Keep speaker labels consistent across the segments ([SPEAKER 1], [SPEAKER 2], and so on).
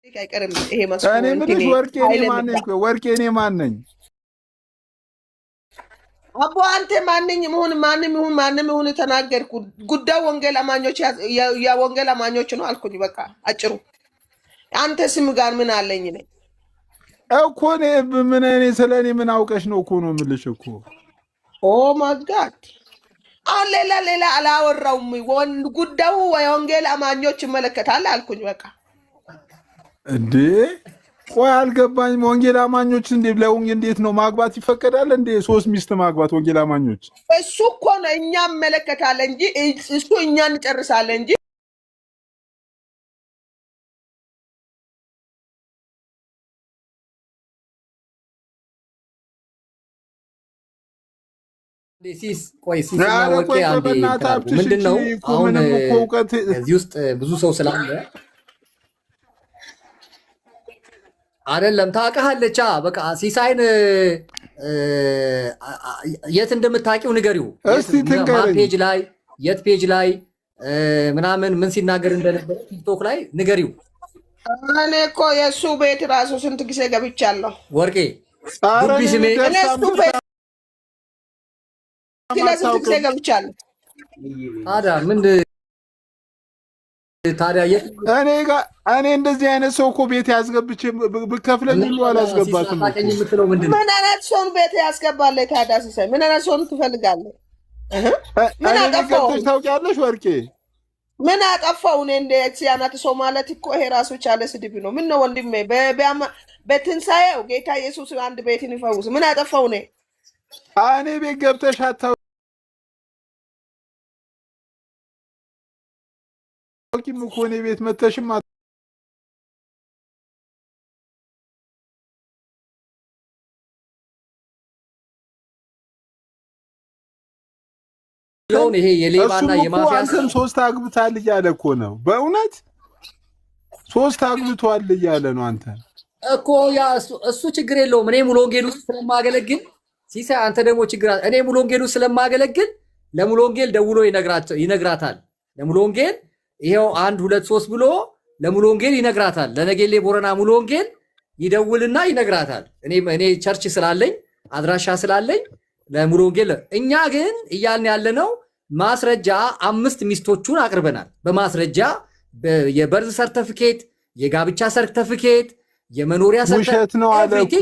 [SPEAKER 1] አይቀርም ይሄ መስኮ
[SPEAKER 2] እኔ ምንሽ ወርቄ እኔ ማን ነኝ? ወርቄ እኔ ማን ነኝ?
[SPEAKER 1] አቦ አንተ ማንኝ ማንም ይሁን ተናገርኩ። ጉዳዩ ወንጌል አማኞች የወንጌል አማኞች ነው አልኩኝ። በቃ አጭሩ አንተ ስም ጋር ምን አለኝ ነኝ
[SPEAKER 2] እኮ እኔ ስለኔ ምን አውቀሽ ነው እኮ ነው የምልሽ እኮ።
[SPEAKER 1] ኦ ማይ ጋድ ሌላ አላወራውም። ጉዳዩ የወንጌል አማኞች ይመለከታል አልኩኝ። በቃ
[SPEAKER 2] እንዴ ቆይ አልገባኝም። ወንጌል አማኞች እንዴት ነው ማግባት ይፈቀዳል እንዴ? 3 ሚስት ማግባት ወንጌል አማኞች?
[SPEAKER 1] እሱ እኮ ነው እኛ መለከታለን እንጂ እሱ እኛ እንጨርሳለን እንጂ
[SPEAKER 3] ሲስ ወርቄ አንዴ ምንድነው አሁን እዚህ ውስጥ ብዙ ሰው ስላለ አይደለም ታውቃለች። በቃ ሲሳይን የት እንደምታውቂው ንገሪው።
[SPEAKER 2] እስቲ ትንገረኝ።
[SPEAKER 3] ፔጅ ላይ የት ፔጅ ላይ ምናምን ምን ሲናገር እንደነበር ቲክቶክ ላይ ንገሪው።
[SPEAKER 1] እኔ እኮ የእሱ ቤት ራሱ ስንት ጊዜ ገብቻለሁ ወርቄ።
[SPEAKER 3] ዱቢ ስሜ
[SPEAKER 1] እሱ ቤት ስንት ጊዜ ገብቻለሁ።
[SPEAKER 3] ታዲያ ምን ታዲያ
[SPEAKER 2] እኔ እንደዚህ አይነት ሰው እኮ ቤት ያስገብቼ ብከፍለኝ ሁሉ አላስገባትም።
[SPEAKER 1] ምን አይነት ሰውን ቤት ያስገባለህ ታዲያ? ሲሳይ ምን አይነት ሰውን ትፈልጋለህ? ምን አጠፋው
[SPEAKER 2] ታውቂያለሽ ወርቄ?
[SPEAKER 1] ምን አጠፋው? እኔ እንደ ሲያናት ሰው ማለት እኮ ይሄ ራሱ ቻለ ስድብ ነው። ምን ነው ወንድሜ፣ በትንሳኤው ጌታ ኢየሱስ አንድ ቤትን ይፈውስ። ምን አጠፋው?
[SPEAKER 2] እኔ ቤት ገብተሽ አታውቂም እኮ እኔ ቤት መተሽም
[SPEAKER 3] ይሄ የሌባና የማፊያ
[SPEAKER 2] ስም 3 አግብታል እያለ እኮ ነው። በእውነት 3 አግብቷል እያለ ነው። አንተ
[SPEAKER 3] እኮ ያ እሱ ችግር የለውም። እኔ ሙሉ ወንጌል ውስጥ ስለማገለግል ሲሳይ፣ አንተ ደግሞ ችግር እኔ ሙሉ ወንጌል ውስጥ ስለማገለግል ለሙሉ ወንጌል ደውሎ ይነግራታል። ለሙሉ ወንጌል ይሄው 1 2 3 ብሎ ለሙሉ ወንጌል ይነግራታል። ለነገሌ ቦረና ሙሉ ወንጌል ይደውልና ይነግራታል። እኔ ቸርች ስላለኝ አድራሻ ስላለኝ ለሙሉ ወንጌል። እኛ ግን እያልን ያለነው ማስረጃ 5 ሚስቶቹን አቅርበናል። በማስረጃ የበርዝ ሰርተፊኬት፣ የጋብቻ ሰርተፊኬት፣ የመኖሪያ
[SPEAKER 2] ውሸት ነው አለ እኮ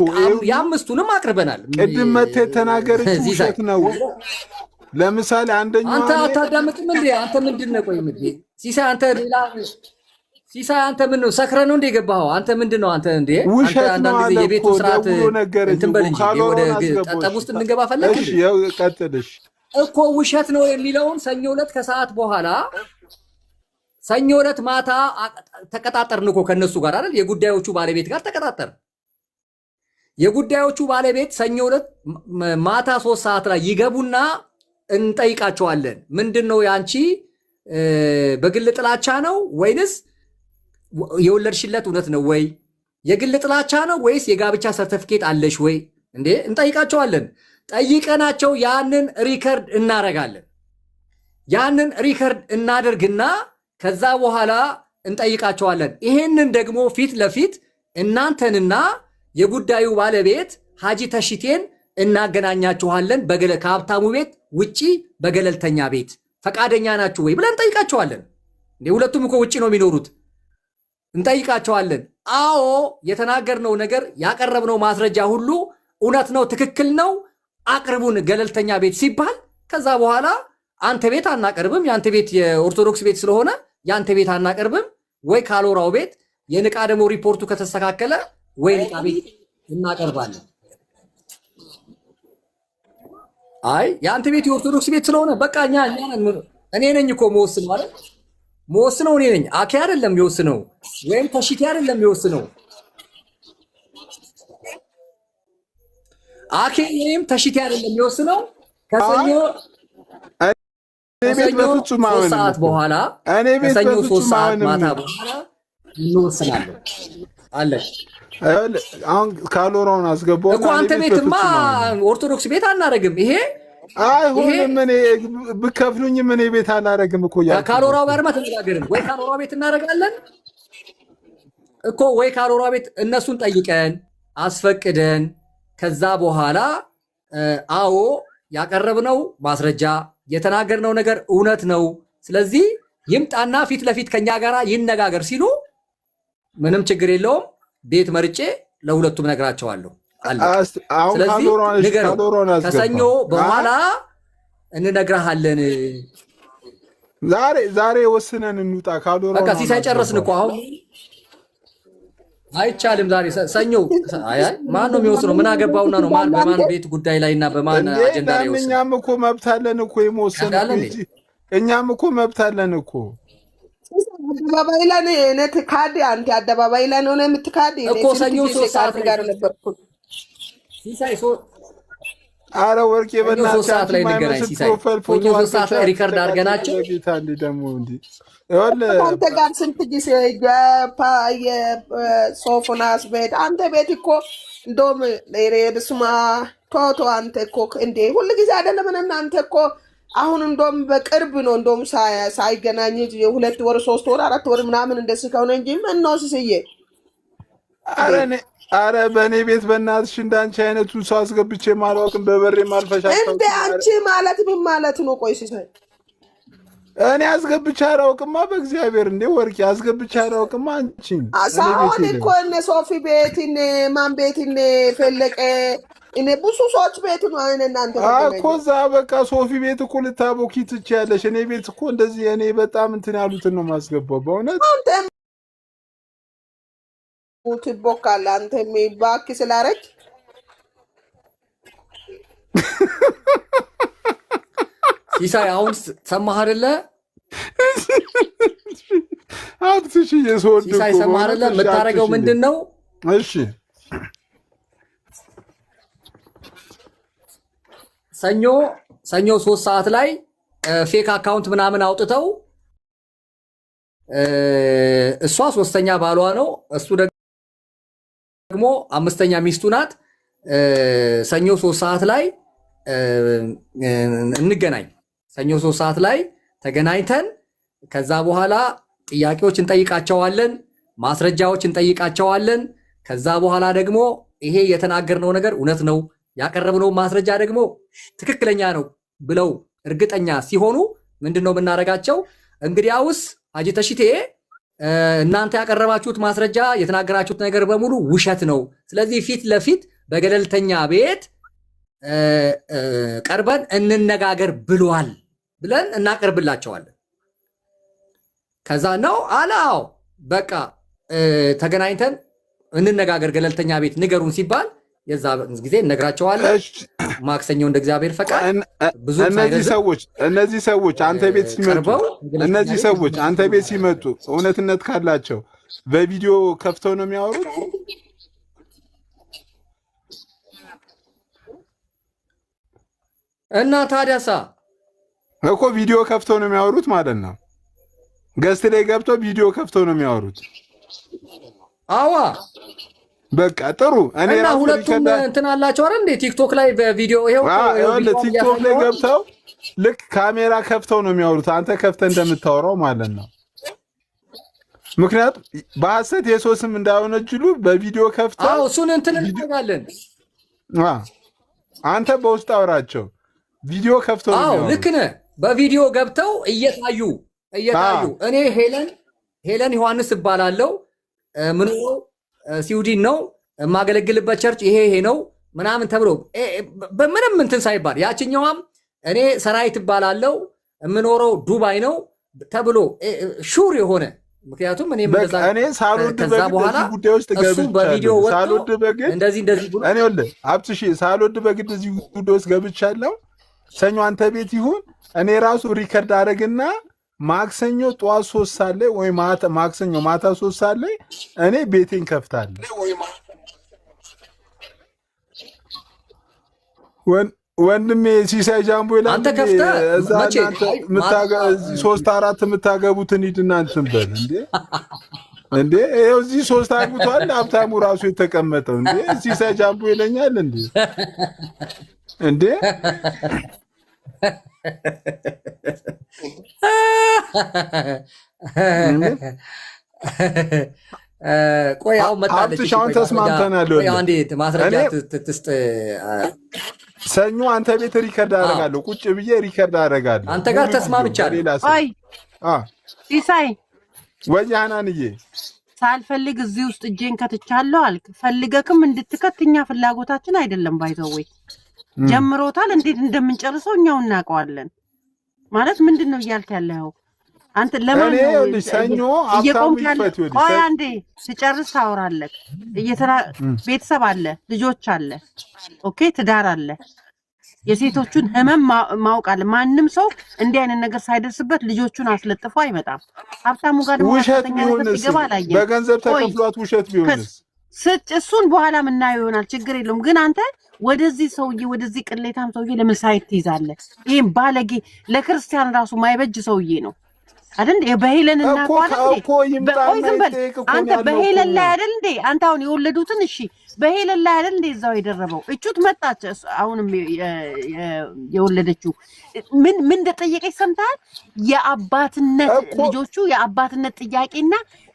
[SPEAKER 3] የ5ቱንም አቅርበናል።
[SPEAKER 2] ቅድም መተህ የተናገረችው ውሸት ነው። ለምሳሌ አንደኛው
[SPEAKER 3] አንተ አታዳምጥም እንዴ? አንተ ምንድነው? ቆይ ምንድን ሲሳይ አንተ ሌላ ሲሳይ አንተ ምን ነው ሰክረህ ነው እንደ ገባኸው? አንተ ምንድነው? አንተ እንዴ አንተ አንዳንድ ጊዜ የቤቱ ስርዓት እንትን በል እንጂ ወደ ጠጠብ ውስጥ እንገባ ፈለክ?
[SPEAKER 2] እሺ ያው ቀጥልሽ
[SPEAKER 3] እኮ ውሸት ነው የሚለውን ሰኞ ዕለት ከሰዓት በኋላ ሰኞ ዕለት ማታ ተቀጣጠርን እኮ ከነሱ ጋር አይደል? የጉዳዮቹ ባለቤት ጋር ተቀጣጠር። የጉዳዮቹ ባለቤት ሰኞ ዕለት ማታ 3 ሰዓት ላይ ይገቡና እንጠይቃቸዋለን። ምንድነው ያንቺ በግል ጥላቻ ነው ወይንስ የወለድሽለት እውነት ነው ወይ? የግል ጥላቻ ነው ወይስ የጋብቻ ሰርተፊኬት አለሽ ወይ? እንዴ እንጠይቃቸዋለን። ጠይቀናቸው ያንን ሪከርድ እናረጋለን። ያንን ሪከርድ እናደርግና ከዛ በኋላ እንጠይቃቸዋለን። ይሄንን ደግሞ ፊት ለፊት እናንተንና የጉዳዩ ባለቤት ሀጂ ተሽቴን እናገናኛችኋለን። ከሀብታሙ ቤት ውጪ በገለልተኛ ቤት ፈቃደኛ ናችሁ ወይ ብለን እንጠይቃቸዋለን። እንዴ ሁለቱም እኮ ውጪ ነው የሚኖሩት። እንጠይቃቸዋለን። አዎ የተናገርነው ነገር ያቀረብነው ማስረጃ ሁሉ እውነት ነው፣ ትክክል ነው፣ አቅርቡን ገለልተኛ ቤት ሲባል ከዛ በኋላ አንተ ቤት አናቀርብም፣ ያንተ ቤት የኦርቶዶክስ ቤት ስለሆነ ያንተ ቤት አናቀርብም፣ ወይ ካሎራው ቤት የንቃ ደግሞ ሪፖርቱ ከተስተካከለ ወይ ንቃ ቤት እናቀርባለን። አይ ያንተ ቤት የኦርቶዶክስ ቤት ስለሆነ በቃ እኔ ነኝ እኮ መወስን ማለት መወስነው እኔ ነኝ። አኬ አይደለም የሚወስነው ወይም ተሽቴ አይደለም የሚወስነው። አኬ ወይም ተሽቴ አይደለም የሚወስነው። ከሰኞ
[SPEAKER 2] በፍጹም
[SPEAKER 3] ሰዓት በኋላ ከሰኞ 3 ሰዓት ማታ በኋላ እንወስናለን አለ።
[SPEAKER 2] አሁን ካሎራውን አስገባው
[SPEAKER 3] እኮ አንተ ቤትማ ኦርቶዶክስ ቤት አናረግም። ይሄ
[SPEAKER 2] አይሆንም። እኔ ብከፍሉኝም እኔ ቤት አላረግም እኮ ያ
[SPEAKER 3] ካሎራው ጋር ተነጋገርን ወይ ካሎራው ቤት እናረጋለን እኮ ወይ ካሮራ ቤት እነሱን ጠይቀን አስፈቅደን ከዛ በኋላ አዎ ያቀረብነው ማስረጃ የተናገርነው ነገር እውነት ነው፣ ስለዚህ ይምጣና ፊት ለፊት ከኛ ጋር ይነጋገር ሲሉ ምንም ችግር የለውም። ቤት መርጬ ለሁለቱም ነግራቸዋለሁ። ስለዚህ ከሰኞ በኋላ እንነግርሃለን።
[SPEAKER 2] ዛሬ ወስነን እንውጣ። ካዶሮ
[SPEAKER 3] በቃ ሲሳይ ጨረስን እኮ አሁን አይቻልም። ዛሬ ሰኞ ማን ነው የሚወስነው? ምን አገባውና ነው ማን በማን ቤት ጉዳይ ላይና በማን አጀንዳ ላይ ወስነው?
[SPEAKER 2] እኛም እኮ መብት አለን እኮ የመወሰን እኛም እኮ መብት አለን እኮ።
[SPEAKER 1] አደባባይ ላይ ነው ትካድ አንተ አደባባይ ላይ ነው የምትካድ
[SPEAKER 3] እኮ ሰኞ 3 ሰዓት ጋር ነበር ሲሳይ
[SPEAKER 2] አረ ወርቄ በእናትህ
[SPEAKER 3] 3 ሰዓት ላይ ንገረኝ ሲሳይ። 3 ሰዓት ላይ ሪከርድ አድርገናቸው
[SPEAKER 2] ደግሞ እንዴ
[SPEAKER 1] አንተ ጋር ስንት ጊዜ የሶፎናስ ቤት አንተ ቤት እኮ እንደውም በስማ ቶቶ አንተ እኮ እንዴ ሁሉ ጊዜ አይደለም እናንተ እኮ አሁን እንደውም በቅርብ ነው እንደውም ሳይገናኝ 2 ወር 3 ወር 4 ወር ምናምን እንደዚህ ከሆነ እንጂ ምን ነው ስስዬ
[SPEAKER 2] አረ በእኔ ቤት በእናትሽ እንዳንቺ አይነቱን ሰው አስገብቼ ማላውቅም። በበሬ ማልፈሻቸው
[SPEAKER 1] እንደ አንቺ ማለት ምን ማለት ነው? ቆይ ሲሳይ
[SPEAKER 2] እኔ አስገብቼ አላውቅማ። በእግዚአብሔር እንዴ ወርቄ አስገብቼ አላውቅማ። አንቺ
[SPEAKER 1] አሳውን እኮ እነ ሶፊ ቤት እነ ማን ቤት እነ ፈለቀ እኔ ብዙ ሰዎች ቤት ነው አይነ እናንተ
[SPEAKER 2] እኮ እዛ በቃ ሶፊ ቤት እኮ ልታቦኪ ትችያለሽ። እኔ ቤት እኮ እንደዚህ እኔ በጣም እንትን ያሉትን ነው ማስገባው በእውነት ትቦካለ አንተ የሚባክ ስላረግ
[SPEAKER 3] ሲሳይ አሁን ሰማህ አይደለ?
[SPEAKER 2] አትሽ የሶድ
[SPEAKER 3] ሲሳይ ሰማህ አይደለ? የምታረገው ምንድነው?
[SPEAKER 2] እሺ
[SPEAKER 3] ሰኞ 3 ሰዓት ላይ ፌክ አካውንት ምናምን አውጥተው እሷ 3ኛ ባሏ ነው እሱ ደግሞ 5ኛ ሚስቱ ናት። ሰኞ 3 ሰዓት ላይ እንገናኝ። ሰኞ 3 ሰዓት ላይ ተገናኝተን ከዛ በኋላ ጥያቄዎች እንጠይቃቸዋለን፣ ማስረጃዎች እንጠይቃቸዋለን። ከዛ በኋላ ደግሞ ይሄ የተናገርነው ነገር እውነት ነው፣ ያቀረብነው ማስረጃ ደግሞ ትክክለኛ ነው ብለው እርግጠኛ ሲሆኑ ምንድነው የምናደርጋቸው? እንግዲያውስ ሀጂ ተሽቴ እናንተ ያቀረባችሁት ማስረጃ የተናገራችሁት ነገር በሙሉ ውሸት ነው፣ ስለዚህ ፊት ለፊት በገለልተኛ ቤት ቀርበን እንነጋገር ብሏል ብለን እናቀርብላቸዋለን። ከዛ ነው አላው በቃ ተገናኝተን እንነጋገር ገለልተኛ ቤት ንገሩን ሲባል የዛ ጊዜ እነግራቸዋለን። ማክሰኞ እንደ እግዚአብሔር ፈቃድ ብዙ
[SPEAKER 2] እነዚህ ሰዎች አንተ ቤት ሲመጡ እውነትነት ካላቸው በቪዲዮ ከፍተው ነው የሚያወሩት
[SPEAKER 3] እና ታዲያሳ
[SPEAKER 2] እኮ ቪዲዮ ከፍተው ነው የሚያወሩት ማለት ነው። ገስት ላይ ገብተው ቪዲዮ ከፍተው ነው የሚያወሩት።
[SPEAKER 3] አዋ
[SPEAKER 2] በቃ ጥሩ። እኔ
[SPEAKER 3] እና ሁለቱም እንትን አላቸው አይደል እንዴ? ቲክቶክ ላይ በቪዲዮ ይሄው
[SPEAKER 2] ቲክቶክ ላይ ገብተው ልክ ካሜራ ከፍተው ነው የሚያወሩት፣ አንተ ከፍተህ እንደምታወራው ማለት ነው። ምክንያቱም በሐሰት የሰው ስም እንዳይሆነጅሉ በቪዲዮ ከፍተው
[SPEAKER 3] እሱን እንትን እናደርጋለን።
[SPEAKER 2] አንተ በውስጥ አውራቸው ቪዲዮ ከፍተው ነው የሚያወሩት።
[SPEAKER 3] ልክ ነህ። በቪዲዮ ገብተው እየታዩ እኔ ሄለን ዮሐንስ እባላለሁ፣ ምን ስዊድን ነው የማገለግልበት ቸርች ይሄ ነው ምናምን ተብሎ በምንም እንትን ሳይባል ያችኛዋም እኔ ሰራዊት እባላለሁ የምኖረው ዱባይ ነው ተብሎ ሹር የሆነ ምክንያቱም እኔ ከዛ በኋላ እሱ በቪዲዮ ወጥቶ እንደዚህ ብሎ
[SPEAKER 2] እኔ አብትሽ ሳልወድ በግድ እዚህ ጉዳይ ውስጥ ገብቻለሁ። ሰኞ አንተ ቤት ይሁን እኔ ራሱ ሪከርድ አደረግና ማክሰኞ ጠዋት 3 ሰዓት ላይ ወይ ማክሰኞ ማታ 3 ሰዓት ላይ እኔ ቤቴን ከፍታለሁ። ወንድሜ ሲሳይ ጃምቦ ይላል
[SPEAKER 3] አንተ ከፍተህ
[SPEAKER 2] እዛ እናንተ 3-4 የምታገቡትን ሂድና እንትን በል እንዴ ይኸው እዚህ 3 አግብቷል። ሀብታሙ ራሱ የተቀመጠው እንዴ ሲሳይ ጃምቦ ይለኛል እንዴ
[SPEAKER 3] ቆይ አሁን መጣለች።
[SPEAKER 2] ሀብትሽ አሁን ተስማምተናል።
[SPEAKER 3] ቆይ አንዴ ማስረጃ ትስጥ።
[SPEAKER 2] ሰኞ አንተ ቤት ሪከርድ አደርጋለሁ፣ ቁጭ ብዬ ሪከርድ አደርጋለሁ።
[SPEAKER 3] አንተ ጋር ተስማምቻለሁ።
[SPEAKER 4] አይ ሲሳይ
[SPEAKER 2] ወይ ሐናንዬ
[SPEAKER 4] ሳልፈልግ እዚህ ውስጥ እጄን ከትቻለሁ አልክ። ፈልገክም እንድትከትኛ ፍላጎታችን አይደለም። ባይዘወይ ጀምሮታል። እንዴት እንደምንጨርሰው እኛው እናውቀዋለን። ማለት ምንድነው እያልክ ያለው አንተ? ለማን ነው
[SPEAKER 2] ሰኞ
[SPEAKER 4] እየቆምክ ያለው? ቆይ አንዴ ስጨርስ ታወራለህ። ቤተሰብ አለ፣ ልጆች አለ፣ ኦኬ፣ ትዳር አለ። የሴቶቹን ህመም ማውቃል። ማንም ሰው እንዲህ አይነት ነገር ሳይደርስበት ልጆቹን አስለጥፎ አይመጣም። ሀብታሙ ጋር ደግሞ
[SPEAKER 2] ውሸት ቢሆንስ በገንዘብ ተከፍሏት ውሸት ቢሆንስ
[SPEAKER 4] እሱን በኋላ ምናየው ይሆናል። ችግር የለውም። ግን አንተ ወደዚህ ሰውዬ ወደዚህ ቅሌታም ሰውዬ ለምን ሳይት ትይዛለህ? ይሄን ባለጌ ለክርስቲያን ራሱ ማይበጅ ሰውዬ ነው አይደል? በሄለን እና አንተ በሄለን ላይ አይደል እንዴ? አንተ አሁን የወለዱትን እሺ፣ በሄለን ላይ አይደል እንዴ እዛው የደረበው? እቹት መጣች። አሁንም የወለደችው ምን እንደጠየቀች ሰምተሃል? የአባትነት ልጆቹ የአባትነት ጥያቄና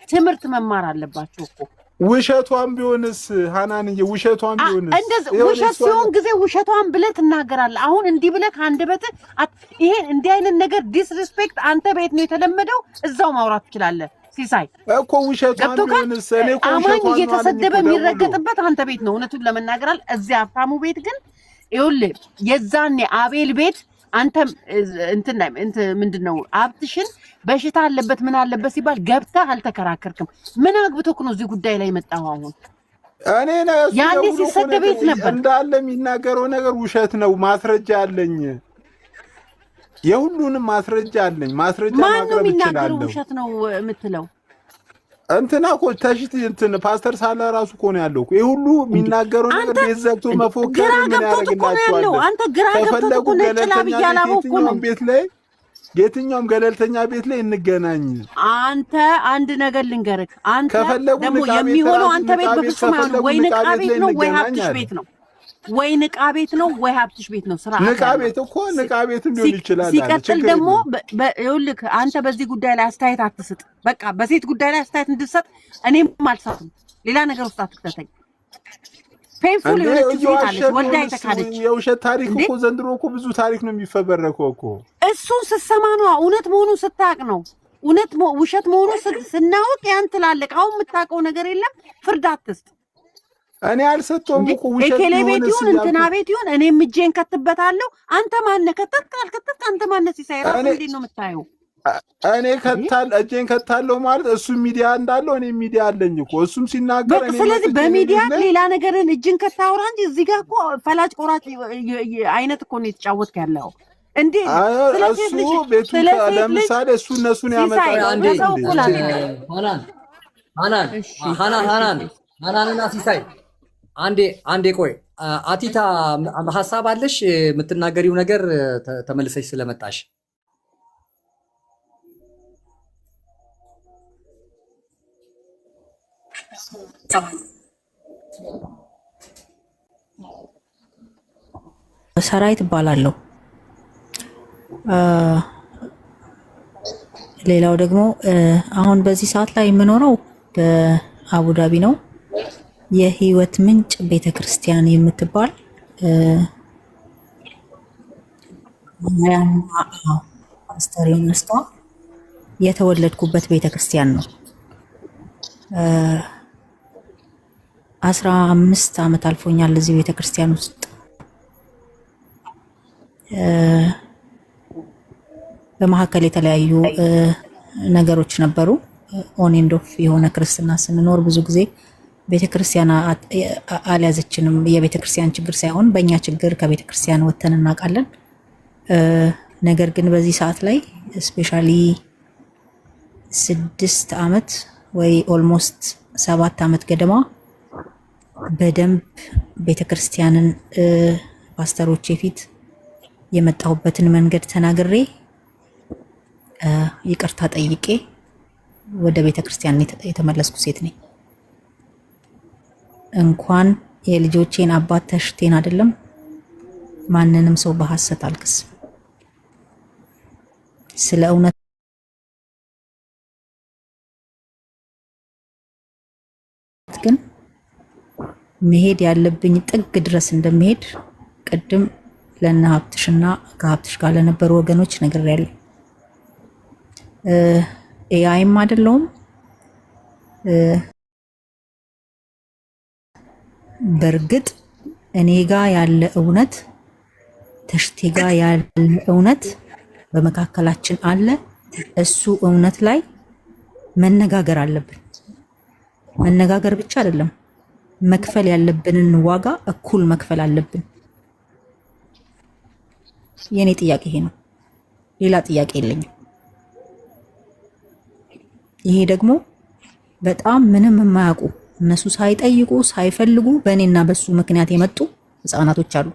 [SPEAKER 4] ትምህርት መማር አለባቸው እኮ።
[SPEAKER 2] ውሸቷን ቢሆንስ ሐናንዬ፣ ውሸቷን ቢሆንስ?
[SPEAKER 4] እንደዚህ ውሸት ሲሆን ጊዜ ውሸቷን ብለህ ትናገራለህ። አሁን እንዲህ ብለህ ከአንደበት ይሄን እንዲህ አይነት ነገር ዲስሪስፔክት አንተ ቤት ነው የተለመደው፣ እዛው ማውራት ትችላለህ። ሲሳይ
[SPEAKER 2] እኮ ውሸቷን ቢሆንስ? እኔ እኮ
[SPEAKER 4] አማኝ እየተሰደበ የሚረገጥበት አንተ ቤት ነው። እውነቱን ለመናገር እዚህ ሀብታሙ ቤት ግን ይኸውልህ የዛኔ አቤል ቤት አንተ እንትን ምንድነው ሀብትሽን በሽታ አለበት ምን አለበት ሲባል ገብተህ አልተከራከርክም። ምን አግብቶክ ነው እዚህ ጉዳይ ላይ መጣው? አሁን
[SPEAKER 2] እኔ ነው
[SPEAKER 4] ያኔ ሲሰደብ ቤት ነበር
[SPEAKER 2] እንዳለ የሚናገረው ነገር ውሸት ነው። ማስረጃ አለኝ፣ የሁሉንም ማስረጃ አለኝ። ማስረጃ ማቅረብ ይችላል።
[SPEAKER 4] ውሸት ነው የምትለው
[SPEAKER 2] እንትና እኮ ተሽት እንትን ፓስተር ሳላ ራሱ እኮ ነው ያለው። ይሄ ሁሉ የሚናገረው ነገር ቤዘግቶ መፎከር ምን ያደርግላችኋል?
[SPEAKER 4] አንተ ግራ ገብቶ እኮ ነው ጭላብ ያላበው እኮ ነው።
[SPEAKER 2] ቤት ላይ የትኛውም ገለልተኛ ቤት ላይ እንገናኝ።
[SPEAKER 4] አንተ አንድ ነገር ልንገርህ። አንተ ደግሞ የሚሆነው አንተ ቤት በፍጹም አይሆንም። ወይ ንቃ ቤት ነው ወይ ሀብትሽ ቤት ነው። ወይ ንቃ ቤት ነው ወይ ሀብትሽ ቤት ነው። ስራ
[SPEAKER 2] ንቃ ቤት እኮ ንቃ ቤት ሊሆን ይችላል።
[SPEAKER 4] ሲቀጥል ደግሞ ይኸውልህ አንተ በዚህ ጉዳይ ላይ አስተያየት አትስጥ። በቃ በሴት ጉዳይ ላይ አስተያየት እንድትሰጥ እኔም አልሰጥም። ሌላ ነገር ውስጥ አትከተኝ። ፔንፉል ወልዳ የተካደች
[SPEAKER 2] የውሸት ታሪክ እኮ ዘንድሮ እኮ ብዙ ታሪክ ነው የሚፈበረከው እኮ።
[SPEAKER 4] እሱን ስትሰማ ነው እውነት መሆኑን ስታውቅ ነው። እውነት ውሸት መሆኑን ስናውቅ ያን ትላለህ። አሁን የምታውቀው ነገር የለም። ፍርድ አትስጥ።
[SPEAKER 2] እኔ አልሰጠውም እኮ ውሸት
[SPEAKER 4] ቤት ይሁን እንትና ቤት ይሁን እኔም እጄን ከትበታለሁ። አንተ ማነህ? ከተት አንተ ማነህ? ሲሳይ ራሱ እንዴት ነው የምታየው?
[SPEAKER 2] እኔ እጄን ከታለሁ ማለት እሱ ሚዲያ እንዳለው እኔ ሚዲያ አለኝ እኮ እሱም ሲናገር እኔ።
[SPEAKER 4] ስለዚህ በሚዲያ ሌላ ነገርን እጅን ከታውራ እንጂ እዚህ ጋር እኮ ፈላጭ ቆራጭ አይነት እኮ ነው የተጫወትክ ያለው እንዴ።
[SPEAKER 2] እሱ ቤቱ ለምሳሌ እሱ እነሱን ያመጣል።
[SPEAKER 3] ሃናንና ሲሳይ አንዴ ቆይ። አቲታ ሐሳብ አለሽ የምትናገሪው ነገር ተመልሰሽ ስለመጣሽ?
[SPEAKER 5] ሰራዊት እባላለሁ። ሌላው ደግሞ አሁን በዚህ ሰዓት ላይ የምኖረው በአቡዳቢ ነው። የህይወት ምንጭ ቤተክርስቲያን የምትባል ፓስተር ዮናስ የተወለድኩበት ቤተክርስቲያን ነው። 15 ዓመት አልፎኛል እዚህ ቤተክርስቲያን ውስጥ። በመሀከል የተለያዩ ነገሮች ነበሩ። ኦን ኤንድ ኦፍ የሆነ ክርስትና ስንኖር ብዙ ጊዜ ቤተክርስቲያን አልያዘችንም። የቤተክርስቲያን ችግር ሳይሆን በእኛ ችግር ከቤተክርስቲያን ወጥተን እናውቃለን። ነገር ግን በዚህ ሰዓት ላይ ስፔሻሊ 6 ዓመት ወይ ኦልሞስት 7 ዓመት ገደማ በደንብ ቤተክርስቲያንን ፓስተሮች ፊት የመጣሁበትን መንገድ ተናግሬ ይቅርታ ጠይቄ ወደ ቤተክርስቲያን የተመለስኩ ሴት ነኝ። እንኳን የልጆቼን አባት ተሽቴን አይደለም ማንንም ሰው በሐሰት አልክስም። ስለ እውነት መሄድ ያለብኝ ጥግ ድረስ እንደምሄድ ቅድም ለና ሀብትሽና ከሀብትሽ ጋር ለነበሩ ወገኖች ነግሬያለሁ። ኤአይም አይደለሁም። በእርግጥ እኔ ጋር ያለ እውነት ተሽቴ ጋር ያለ እውነት በመካከላችን አለ። እሱ እውነት ላይ መነጋገር አለብን። መነጋገር ብቻ አይደለም፣ መክፈል ያለብንን ዋጋ እኩል መክፈል አለብን። የኔ ጥያቄ ይሄ ነው። ሌላ ጥያቄ የለኝም። ይሄ ደግሞ በጣም ምንም የማያውቁ እነሱ ሳይጠይቁ ሳይፈልጉ በእኔና በሱ ምክንያት የመጡ ህፃናቶች አሉ።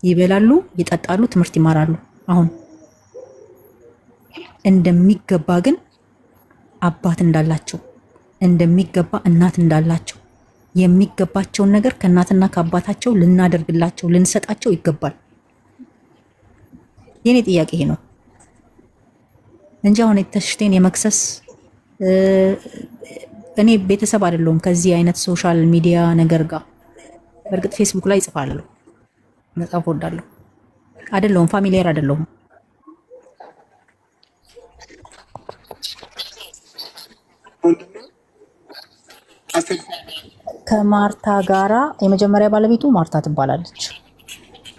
[SPEAKER 5] ይበላሉ፣ ይጠጣሉ፣ ትምህርት ይማራሉ። አሁን እንደሚገባ ግን አባት እንዳላቸው እንደሚገባ እናት እንዳላቸው የሚገባቸውን ነገር ከእናትና ከአባታቸው ልናደርግላቸው ልንሰጣቸው ይገባል። የኔ ጥያቄ ይሄ ነው እንጂ አሁን የተሽቴን የመክሰስ እኔ ቤተሰብ አይደለሁም ከዚህ አይነት ሶሻል ሚዲያ ነገር ጋር። በእርግጥ ፌስቡክ ላይ እጽፋለሁ፣ መጻፍ ወዳለሁ አይደለሁም፣ ፋሚሊየር አይደለሁም። ከማርታ ጋራ የመጀመሪያ ባለቤቱ ማርታ ትባላለች።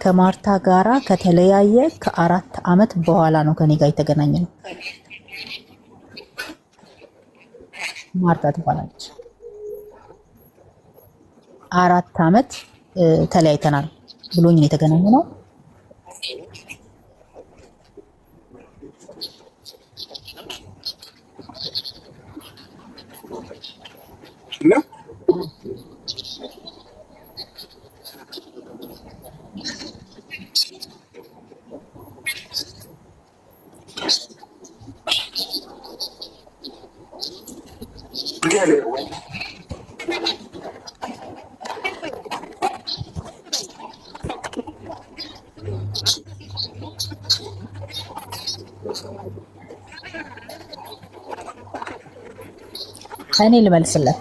[SPEAKER 5] ከማርታ ጋራ ከተለያየ ከ4 ዓመት በኋላ ነው ከኔ ጋር የተገናኘ ነው። ማርታ ትባላለች። 4 ዓመት ተለያይተናል ብሎኝ ነው የተገናኘ ነው። እኔ ልመልስለት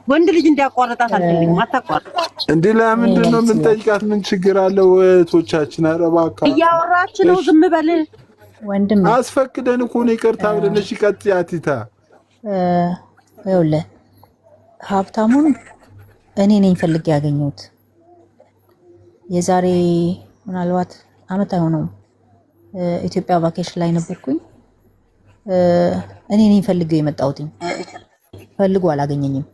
[SPEAKER 4] ወንድ ልጅ እንዲያቋርጣት አልፈልግም። አታቋርጥ
[SPEAKER 2] እንዴ! ለምንድን ነው የምንጠይቃት? ምን ችግር አለው? እህቶቻችን ኧረ እባክህ
[SPEAKER 4] እያወራች ነው። ዝም በል
[SPEAKER 5] ወንድም።
[SPEAKER 2] አስፈቅደን እኮ ነው ይቅርታ ብለን። እሺ ቀጥይ አቲታ።
[SPEAKER 5] ይኸውልህ ሀብታሙን እኔ ነኝ ፈልጌ ያገኘሁት። የዛሬ ምናልባት አመት አይሆነውም ኢትዮጵያ ቫኬሽን ላይ ነበርኩኝ። እኔ ነኝ ፈልጌው የመጣሁት። ፈልጎ አላገኘኝም።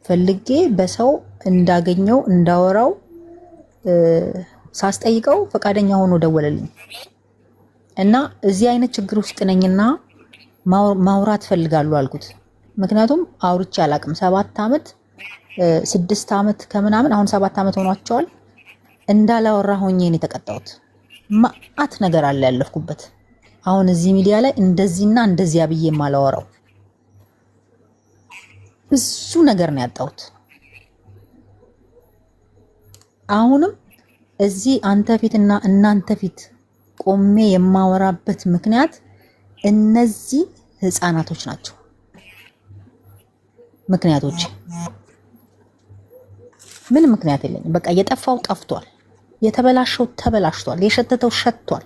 [SPEAKER 5] ፈልጌ በሰው እንዳገኘው እንዳወራው ሳስጠይቀው ፈቃደኛ ሆኖ ደወለልኝ እና እዚህ አይነት ችግር ውስጥ ነኝና ማውራት ፈልጋለሁ አልኩት። ምክንያቱም አውርቼ አላቅም። 7 ዓመት 6 ዓመት ከምናምን አሁን 7 ዓመት ሆኗቸዋል። እንዳላወራ ሆኜ ነው የተቀጣሁት። ማአት ነገር አለ ያለፍኩበት። አሁን እዚህ ሚዲያ ላይ እንደዚህና እንደዚያ ብዬ ማላወራው ብዙ ነገር ነው ያጣሁት። አሁንም እዚህ አንተ ፊትና እናንተ ፊት ቆሜ የማወራበት ምክንያት እነዚህ ህፃናቶች ናቸው። ምክንያቶች ምን ምክንያት የለኝም። በቃ የጠፋው ጠፍቷል፣ የተበላሸው ተበላሽቷል፣ የሸተተው ሸቷል፣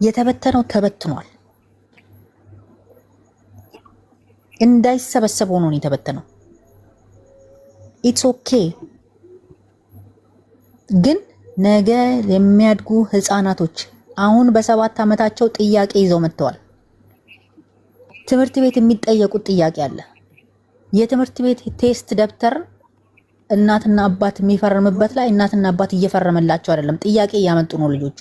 [SPEAKER 5] የተበተነው ተበትኗል። እንዳይሰበሰብ ሆኖ ነው የተበተነው። ኢትስ ኦኬ። ግን ነገ የሚያድጉ ህፃናቶች አሁን በ7 ዓመታቸው ጥያቄ ይዘው መጥተዋል። ትምህርት ቤት የሚጠየቁት ጥያቄ አለ። የትምህርት ቤት ቴስት ደብተር እናትና አባት የሚፈርምበት ላይ እናትና አባት እየፈረመላቸው አይደለም። ጥያቄ እያመጡ ነው ልጆቹ።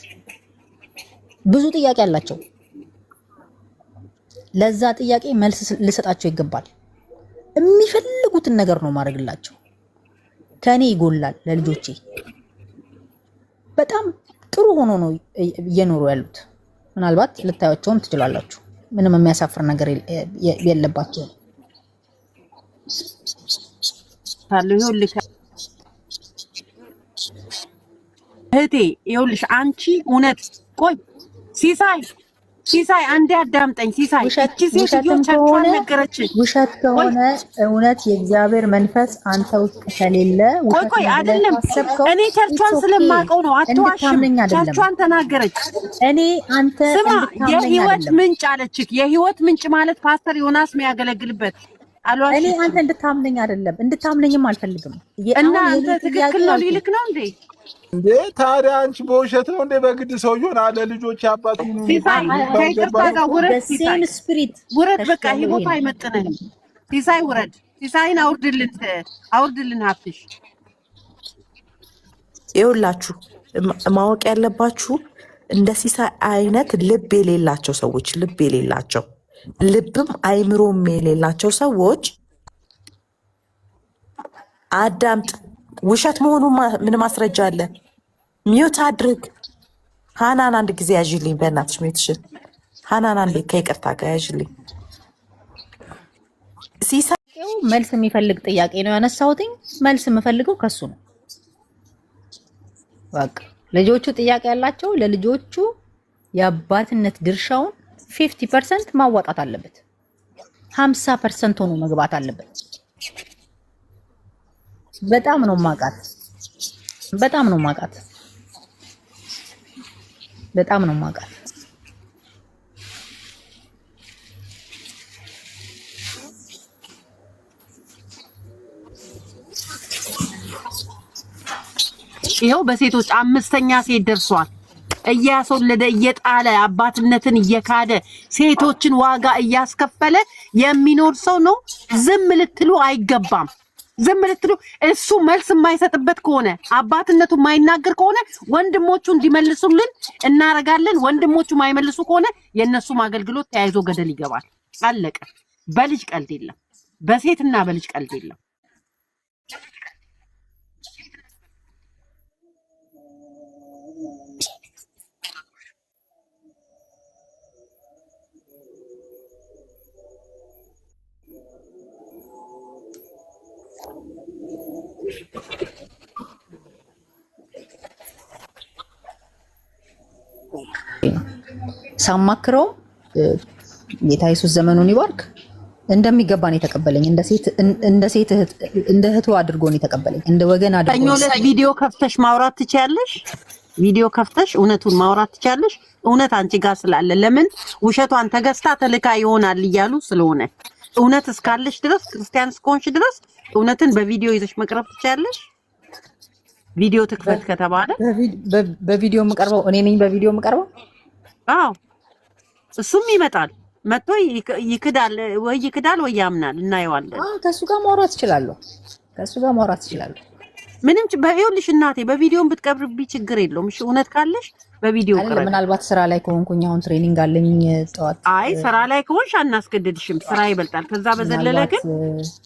[SPEAKER 5] ብዙ ጥያቄ አላቸው። ለዛ ጥያቄ መልስ ልሰጣቸው ይገባል። የሚፈልጉትን ነገር ነው ማድረግላቸው። ከኔ ይጎላል ለልጆቼ። በጣም ጥሩ ሆኖ ነው እየኖሩ ያሉት። ምናልባት ልታዩቸውም ትችላላችሁ። ምንም የሚያሳፍር ነገር የለባቸው።
[SPEAKER 4] እህቴ ይኸውልሽ አንቺ እውነት ቆይ ሲሳይ አንዴ አዳምጠኝ። ሲሳይ እቺ ሴትዮ ቸርቿን ነገረችን።
[SPEAKER 5] ውሸት ከሆነ እውነት የእግዚአብሔር መንፈስ አንተ ውስጥ ከሌለ
[SPEAKER 4] ቆይ አይደለም እኔ ቸርቿን ስለማውቀው ነው። አትዋሽም። ቸርቿን ተናገረች።
[SPEAKER 5] እኔ አንተ
[SPEAKER 4] ስማ የህይወት ምንጭ አለችክ። የህይወት ምንጭ ማለት ፓስተር ዮናስ የሚያገለግልበት አልዋሽ።
[SPEAKER 5] እኔ አንተ እንድታምነኝ አይደለም እንድታምነኝም አልፈልግም።
[SPEAKER 4] እና አንተ ትክክል ነው ሊልክ ነው እንዴ?
[SPEAKER 2] እንዴ ታዲያ አንቺ በውሸት ነው እንዴ በግድ ሰው ይሆናል ለልጆች አባት ነው
[SPEAKER 4] ውረድ በቃ ይሄ ቦታ አይመጥነንም። ሲሳይ ውረድ። ሲሳይን አውርድልን ሀብትሽ።
[SPEAKER 6] ይኸውላችሁ ማወቅ ያለባችሁ እንደ ሲሳይ አይነት ልብ የሌላቸው ሰዎች ልብም አይምሮም የሌላቸው ሰዎች አዳምጥ። ውሸት መሆኑ ምን ማስረጃ አለ? ሚዩት አድርግ። ሃናን አንድ ጊዜ ያዥልኝ በእናትሽ ሚዩትሽን። ሃናን አንዴ ከይቅርታ ጋር ያዥልኝ።
[SPEAKER 5] ሲሳይው መልስ የሚፈልግ ጥያቄ ነው ያነሳሁትኝ። መልስ የምፈልገው ከሱ ነው። በቃ ልጆቹ ጥያቄ ያላቸው ለልጆቹ የአባትነት ድርሻውን 50% ማዋጣት አለበት። 50% ሆኖ መግባት አለበት። በጣም ነው ማቃት።
[SPEAKER 4] ይኸው በሴቶች 5ኛ ሴት ደርሷል። እያስወለደ እየጣለ አባትነትን እየካደ ሴቶችን ዋጋ እያስከፈለ የሚኖር ሰው ነው። ዝም ልትሉ አይገባም። እሱ መልስ የማይሰጥበት ከሆነ አባትነቱ የማይናገር ከሆነ ወንድሞቹ እንዲመልሱልን እናረጋለን። ወንድሞቹ የማይመልሱ ከሆነ የነሱም አገልግሎት ተያይዞ ገደል ይገባል። አለቀ። በልጅ ቀልድ የለም። በሴትና በልጅ ቀልድ የለም።
[SPEAKER 5] ሳማክረው ጌታ ኢየሱስ ዘመኑን ይባርክ እንደሚገባ ነው የተቀበለኝ። እንደ ሴት እንደ እህቱ አድርጎ ነው የተቀበለኝ። እንደ ወገን አድርጎ ነው።
[SPEAKER 4] ቪዲዮ ከፍተሽ ማውራት ትችያለሽ። ቪዲዮ ከፍተሽ እውነቱን ማውራት ትችያለሽ። እውነት አንቺ ጋር ስላለ ለምን ውሸቷን ተገዝታ ተልካ ይሆናል እያሉ ስለሆነ እውነት እስካለሽ ድረስ ክርስቲያን እስከሆንሽ ድረስ እውነትን በቪዲዮ ይዘሽ መቅረብ ትችያለሽ። ቪዲዮ ትክፈት ከተባለ
[SPEAKER 5] በቪዲዮ የምቀርበው እኔ ነኝ። በቪዲዮ የምቀርበው
[SPEAKER 4] አዎ፣ እሱም ይመጣል መጥቶ ይክዳል ወይ ያምናል፣ እናየዋለን።
[SPEAKER 5] ከሱ ጋር ማውራት እችላለሁ።
[SPEAKER 4] ምንም ይኸውልሽ እናቴ በቪዲዮም ብትቀርብኝ ችግር የለውም። እሺ እውነት ካለሽ በቪዲዮ ቀርብ።
[SPEAKER 5] ምናልባት ስራ ላይ ከሆንኩኝ አሁን ትሬኒንግ አለኝ ጠዋት።
[SPEAKER 4] አይ ስራ ላይ ከሆንሽ አናስገድድሽም፣ ስራ ይበልጣል። ከዛ በዘለለ ግን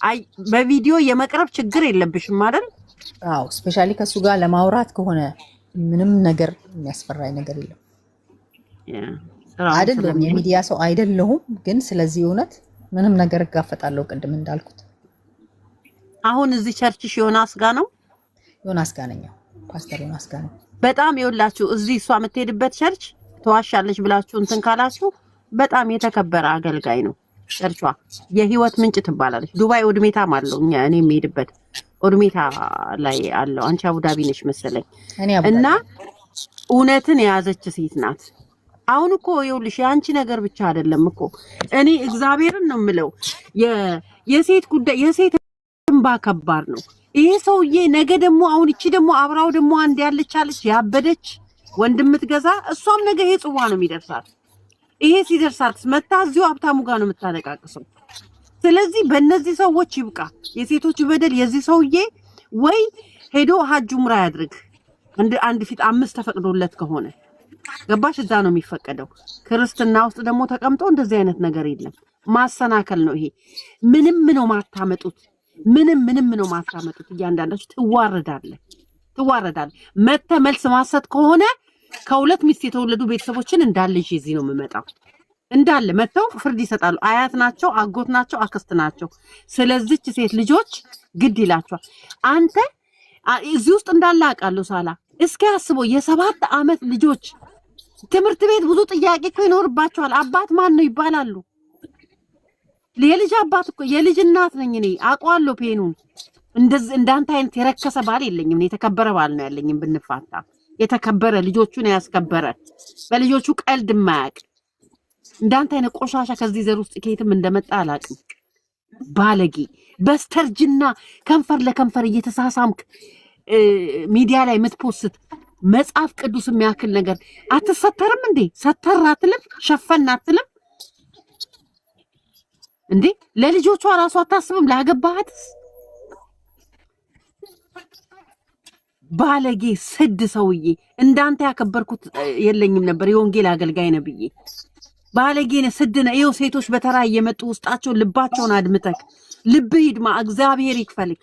[SPEAKER 4] አይ በቪዲዮ የመቅረብ ችግር የለብሽም አይደል?
[SPEAKER 5] አዎ ስፔሻሊ ከሱ ጋር ለማውራት ከሆነ ምንም ነገር የሚያስፈራኝ ነገር የለም። አይደለም የሚዲያ ሰው አይደለሁም፣ ግን ስለዚህ እውነት ምንም ነገር እጋፈጣለሁ። ቅድም እንዳልኩት
[SPEAKER 4] አሁን እዚህ ቸርችሽ ዮናስ ጋር ነው።
[SPEAKER 5] ዮናስ ጋር ነኝ፣ ፓስተር ዮናስ ጋር ነው።
[SPEAKER 4] በጣም ይኸውላችሁ እዚህ እሷ የምትሄድበት ቸርች ተዋሻለች ብላችሁ እንትን ካላችሁ በጣም የተከበረ አገልጋይ ነው። ቸርቿ የህይወት ምንጭ ትባላለች። ዱባይ ኦድሜታም አለው። እኔ የምሄድበት ኦድሜታ ላይ አለው። አንቺ አቡዳቢ ነሽ መሰለኝ። እና እውነትን የያዘች ሴት ናት። አሁን እኮ ይኸውልሽ የአንቺ ነገር ብቻ አይደለም እኮ እኔ እግዚአብሔርን ነው የምለው የሴት ጉዳይ የሴት እንባ ከባድ ነው። ይሄ ሰውዬ ነገ ደግሞ አሁን እቺ ደግሞ አብራው ደግሞ አንድ ያለቻለች ያበደች ወንድም ትገዛ እሷም ነገ ይሄ ጽዋ ነው የሚደርሳት። ይሄ ሲደርሳት መታ እዚሁ ሀብታሙ ጋር ነው የምታነቃቅሰው። ስለዚህ በእነዚህ ሰዎች ይብቃ የሴቶች በደል። የዚህ ሰውዬ ወይ ሄዶ ሀጅ ዑምራ ያድርግ አንድ ፊት 5 ተፈቅዶለት ከሆነ ገባሽ? እዛ ነው የሚፈቀደው። ክርስትና ውስጥ ደግሞ ተቀምጦ እንደዚህ አይነት ነገር የለም። ማሰናከል ነው ይሄ። ምንም ነው ማታመጡት። ምንም ነው ማታመጡት። እያንዳንዳችሁ ትዋረዳለህ። መተ መልስ ማሰጥ ከሆነ ከሁለት ሚስት የተወለዱ ቤተሰቦችን እንዳለ እዚህ ነው የምመጣው። እንዳለ መተው ፍርድ ይሰጣሉ። አያት ናቸው፣ አጎት ናቸው፣ አክስት ናቸው። ስለዚህች ሴት ልጆች ግድ ይላቸዋል። አንተ እዚህ ውስጥ እንዳለ አውቃለሁ። ሳላ እስኪ አስቦ የ7 ዓመት ልጆች ትምህርት ቤት ብዙ ጥያቄ እኮ ይኖርባቸዋል። አባት ማን ነው ይባላሉ። የልጅ አባት እኮ የልጅ እናት ነኝ እኔ አውቀዋለሁ ፔኑን። እንደዚህ እንዳንተ አይነት የረከሰ ባል የለኝም። የተከበረ ባል ነው ያለኝም ብንፋታ የተከበረ ልጆቹን ያስከበረ በልጆቹ ቀልድ የማያውቅ እንዳንተ አይነት ቆሻሻ ከዚህ ዘር ውስጥ ከየትም እንደመጣ አላውቅም። ባለጌ በስተርጅና ከንፈር ለከንፈር እየተሳሳምክ ሚዲያ ላይ የምትፖስት መጽሐፍ ቅዱስ የሚያክል ነገር አትሰተርም እንዴ? ሰተር አትልም? ሸፈን አትልም እንዴ? ለልጆቿ ራሱ አታስብም? ላገባሃትስ ባለጌ ስድ ሰውዬ እንዳንተ ያከበርኩት የለኝም ነበር። የወንጌል አገልጋይ ነብዬ ባለጌ ነህ፣ ስድ ነህ። ይኸው ሴቶች በተራ እየመጡ ውስጣቸውን ልባቸውን አድምጠክ ልብህ ይድማ፣ እግዚአብሔር ይክፈልክ።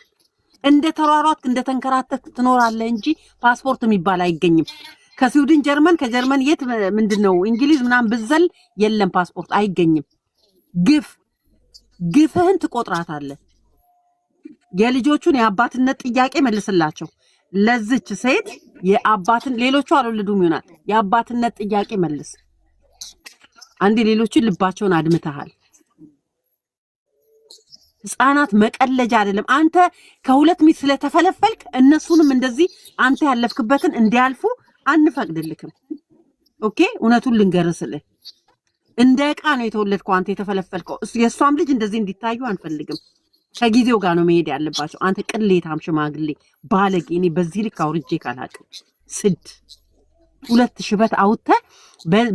[SPEAKER 4] እንደ ተሯሯጥክ እንደ ተንከራተክ ትኖራለህ እንጂ ፓስፖርት የሚባል አይገኝም። ከስዊድን ጀርመን፣ ከጀርመን የት ምንድነው እንግሊዝ ምናምን ብዘል የለም ፓስፖርት አይገኝም። ግፍህን ትቆጥራታለህ። የልጆቹን የአባትነት ጥያቄ መልስላቸው። ለዚች ሴት የአባትን ሌሎቹ አልወለዱም ይሆናል። የአባትነት ጥያቄ መልስ። አንዴ ሌሎችን ልባቸውን አድምተሃል። ህፃናት መቀለጃ አይደለም። አንተ ከሁለት ሚስት ስለተፈለፈልክ እነሱንም እንደዚህ አንተ ያለፍክበትን እንዲያልፉ አንፈቅድልክም። ኦኬ እውነቱን ልንገርስልህ፣ እንደ ዕቃ ነው የተወለድከው አንተ የተፈለፈልከው። የእሷም ልጅ እንደዚህ እንዲታዩ አንፈልግም። ከጊዜው ጋር ነው መሄድ ያለባቸው። አንተ ቅሌታም ሽማግሌ ባለጌ፣ እኔ በዚህ ልክ አውርጄ ካላቅም ስድ 2 ሽበት አውጥተህ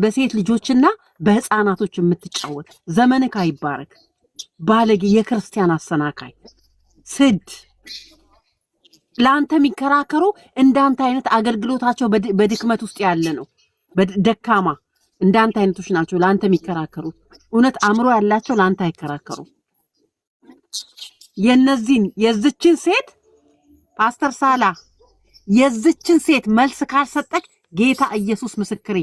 [SPEAKER 4] በሴት ልጆችና በህፃናቶች የምትጫወት ዘመንክ አይባረክ። ባለጌ የክርስቲያን አሰናካይ ስድ። ለአንተ የሚከራከሩ እንዳንተ አይነት አገልግሎታቸው በድክመት ውስጥ ያለ ነው። ደካማ እንዳንተ አይነቶች ናቸው ለአንተ የሚከራከሩት። እውነት አእምሮ ያላቸው ለአንተ አይከራከሩ። የዝችን ሴት ፓስተር ሳላ የዝችን ሴት መልስ ካልሰጠክ ጌታ ኢየሱስ ምስክሬ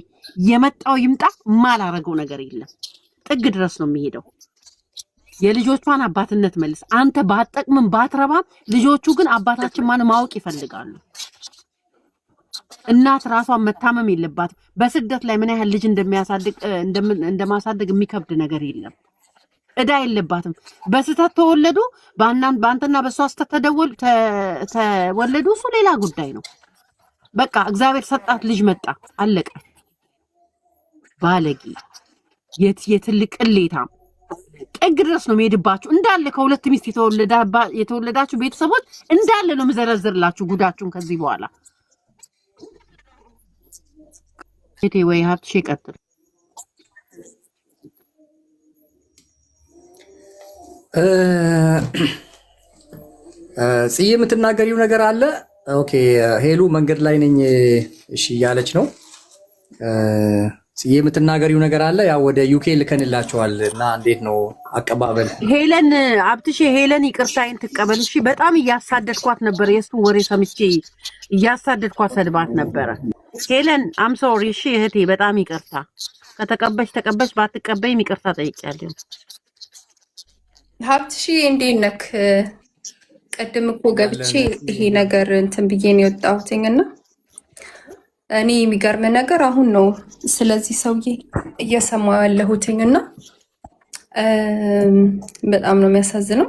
[SPEAKER 4] የመጣው ይምጣ፣ ማላረገው ነገር የለም። ጥግ ድረስ ነው የሚሄደው። የልጆቿን አባትነት መልስ። አንተ ባጠቅምን ባትረባም ልጆቹ ግን አባታችን ማን ማወቅ ይፈልጋሉ። እናት ራሷን መታመም የለባትም። በስደት ላይ ምን ያህል ልጅ እንደማሳደግ የሚከብድ ነገር የለም። እዳ የለባትም። በስተት ተወለዱ፣ በአንተና በሷ ስተት ተወለዱ፣ እሱ ሌላ ጉዳይ ነው። በቃ እግዚአብሔር ሰጣት፣ ልጅ መጣ፣ አለቀ። ባለጌ የትልቅ ቅሌታም ጥግ ድረስ ነው የሚሄድባችሁ። እንዳለ ከሁለት ሚስት የተወለዳችሁ ቤተሰቦች እንዳለ ነው የምዘረዝርላችሁ ጉዳችሁን ከዚህ በኋላ። እቴ ወይ ሀብትሽ ይቀጥል።
[SPEAKER 3] ጽዬ የምትናገሪው ነገር አለ። ኦኬ ሄሉ መንገድ ላይ ነኝ እሺ እያለች ነው። ጽዬ የምትናገሪው ነገር አለ። ያው ወደ ዩኬ ልከንላቸዋል እና እንዴት ነው አቀባበል?
[SPEAKER 4] ሄለን አብትሽ ሄለን ይቅርታዬን ትቀበል እሺ። በጣም እያሳደድኳት ነበር። የእሱን ወሬ ሰምቼ እያሳደድኳት ሰድባት ነበረ። ሄለን አም ሶሪ እሺ እህቴ፣ በጣም ይቅርታ። ከተቀበሽ ተቀበሽ፣ ባትቀበይም ይቅርታ ጠይቄያለሁ።
[SPEAKER 7] ሀብትሽ እንዴት ነክ? ቀድም እኮ ገብቼ ይሄ ነገር እንትን ብዬ ነው የወጣሁትኝና እኔ የሚገርም ነገር አሁን ነው ስለዚህ ሰውዬ እየሰማሁ ያለሁትኝና በጣም ነው የሚያሳዝነው።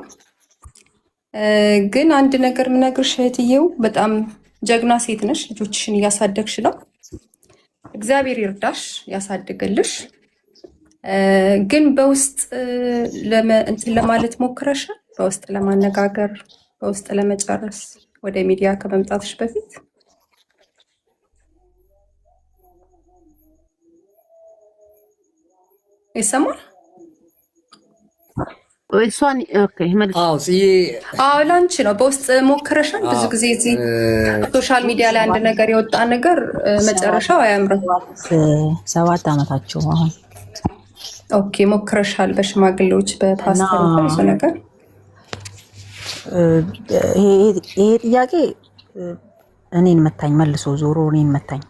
[SPEAKER 7] ግን አንድ ነገር ምነግርሽ እህትዬው፣ በጣም ጀግና ሴት ነሽ። ልጆችሽን እያሳደግሽ ነው። እግዚአብሔር ይርዳሽ፣ ያሳድግልሽ። ግን በውስጥ እንትን ለማለት ሞክረሻል? በውስጥ ለማነጋገር፣ በውስጥ ለመጨረስ ወደ ሚዲያ ከመምጣትሽ በፊት? ይሰማል?
[SPEAKER 4] እሷን ኦኬ መልስ።
[SPEAKER 7] አዎ ላንቺ ነው። በውስጥ ሞክረሻል? ብዙ ጊዜ እዚህ ሶሻል ሚዲያ ላይ አንድ ነገር የወጣ ነገር መጨረሻው አያምርም።
[SPEAKER 5] 7 ዓመታቸው አሁን።
[SPEAKER 7] ኦኬ ሞክረሻል? በሽማግሌዎች በፓስተር ብዙ ነገር።
[SPEAKER 5] ይሄ ጥያቄ እኔን መታኝ፣ መልሶ ዞሮ እኔን መታኝ።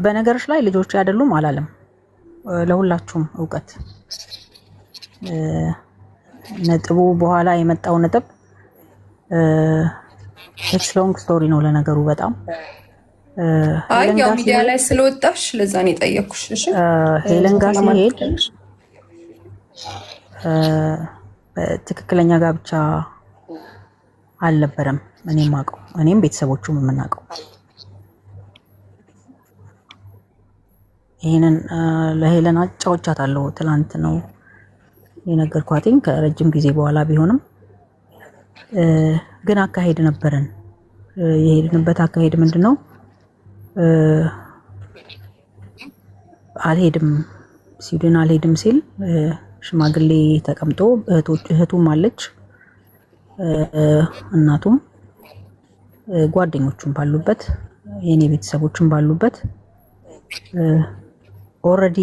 [SPEAKER 5] በነገሮች ላይ ልጆች አይደሉም አላለም። ለሁላችሁም እውቀት ነጥቡ በኋላ የመጣው ነጥብ ኢትስ ሎንግ ስቶሪ ነው ለነገሩ በጣም
[SPEAKER 7] አይ
[SPEAKER 5] ሄለን
[SPEAKER 7] ያው
[SPEAKER 5] ጋር
[SPEAKER 7] ሚዲያ
[SPEAKER 5] ሲሄድ
[SPEAKER 7] ላይ ስለወጣሽ ለዛ ነው የጠየኩሽ። እሺ
[SPEAKER 5] ሄለን ጋር
[SPEAKER 7] ለማለት
[SPEAKER 5] ሲሄድ ትክክለኛ ጋብቻ አልነበረም። እኔም አውቀው እኔም ቤተሰቦቹም የምናውቀው ይሄንን ለሄለን አጫውቻታለሁ። ትላንት ነው የነገርኳትኝ ከረጅም ጊዜ በኋላ ቢሆንም ግን አካሄድ ነበረን። የሄድንበት አካሄድ ምንድነው? አልሄድም ስዊድን አልሄድም ሲል ሽማግሌ ተቀምጦ እህቱም አለች እናቱም ጓደኞቹም ባሉበት የኔ ቤተሰቦችም ባሉበት ኦልሬዲ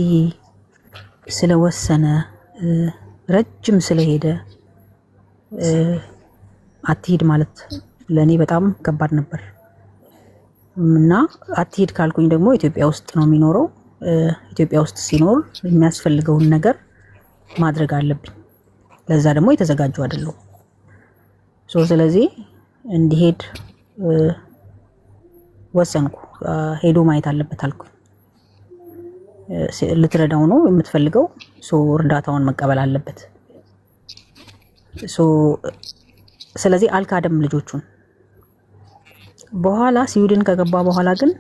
[SPEAKER 5] ስለወሰነ ረጅም ስለሄደ አትሄድ ማለት ለኔ በጣም ከባድ ነበር እና አትሄድ ካልኩኝ ደግሞ ኢትዮጵያ ውስጥ ነው የሚኖረው። ኢትዮጵያ ውስጥ ሲኖር የሚያስፈልገውን ነገር ማድረግ አለብኝ። ለዛ ደግሞ የተዘጋጁ አይደለም። ስለዚህ እንዲሄድ ወሰንኩ። ሄዶ ማየት አለበት አልኩ። ልትረዳው ነው የምትፈልገው፣ እርዳታውን መቀበል አለበት። ስለዚህ አልካደም ልጆቹን። በኋላ ስዊድን ከገባ በኋላ ግን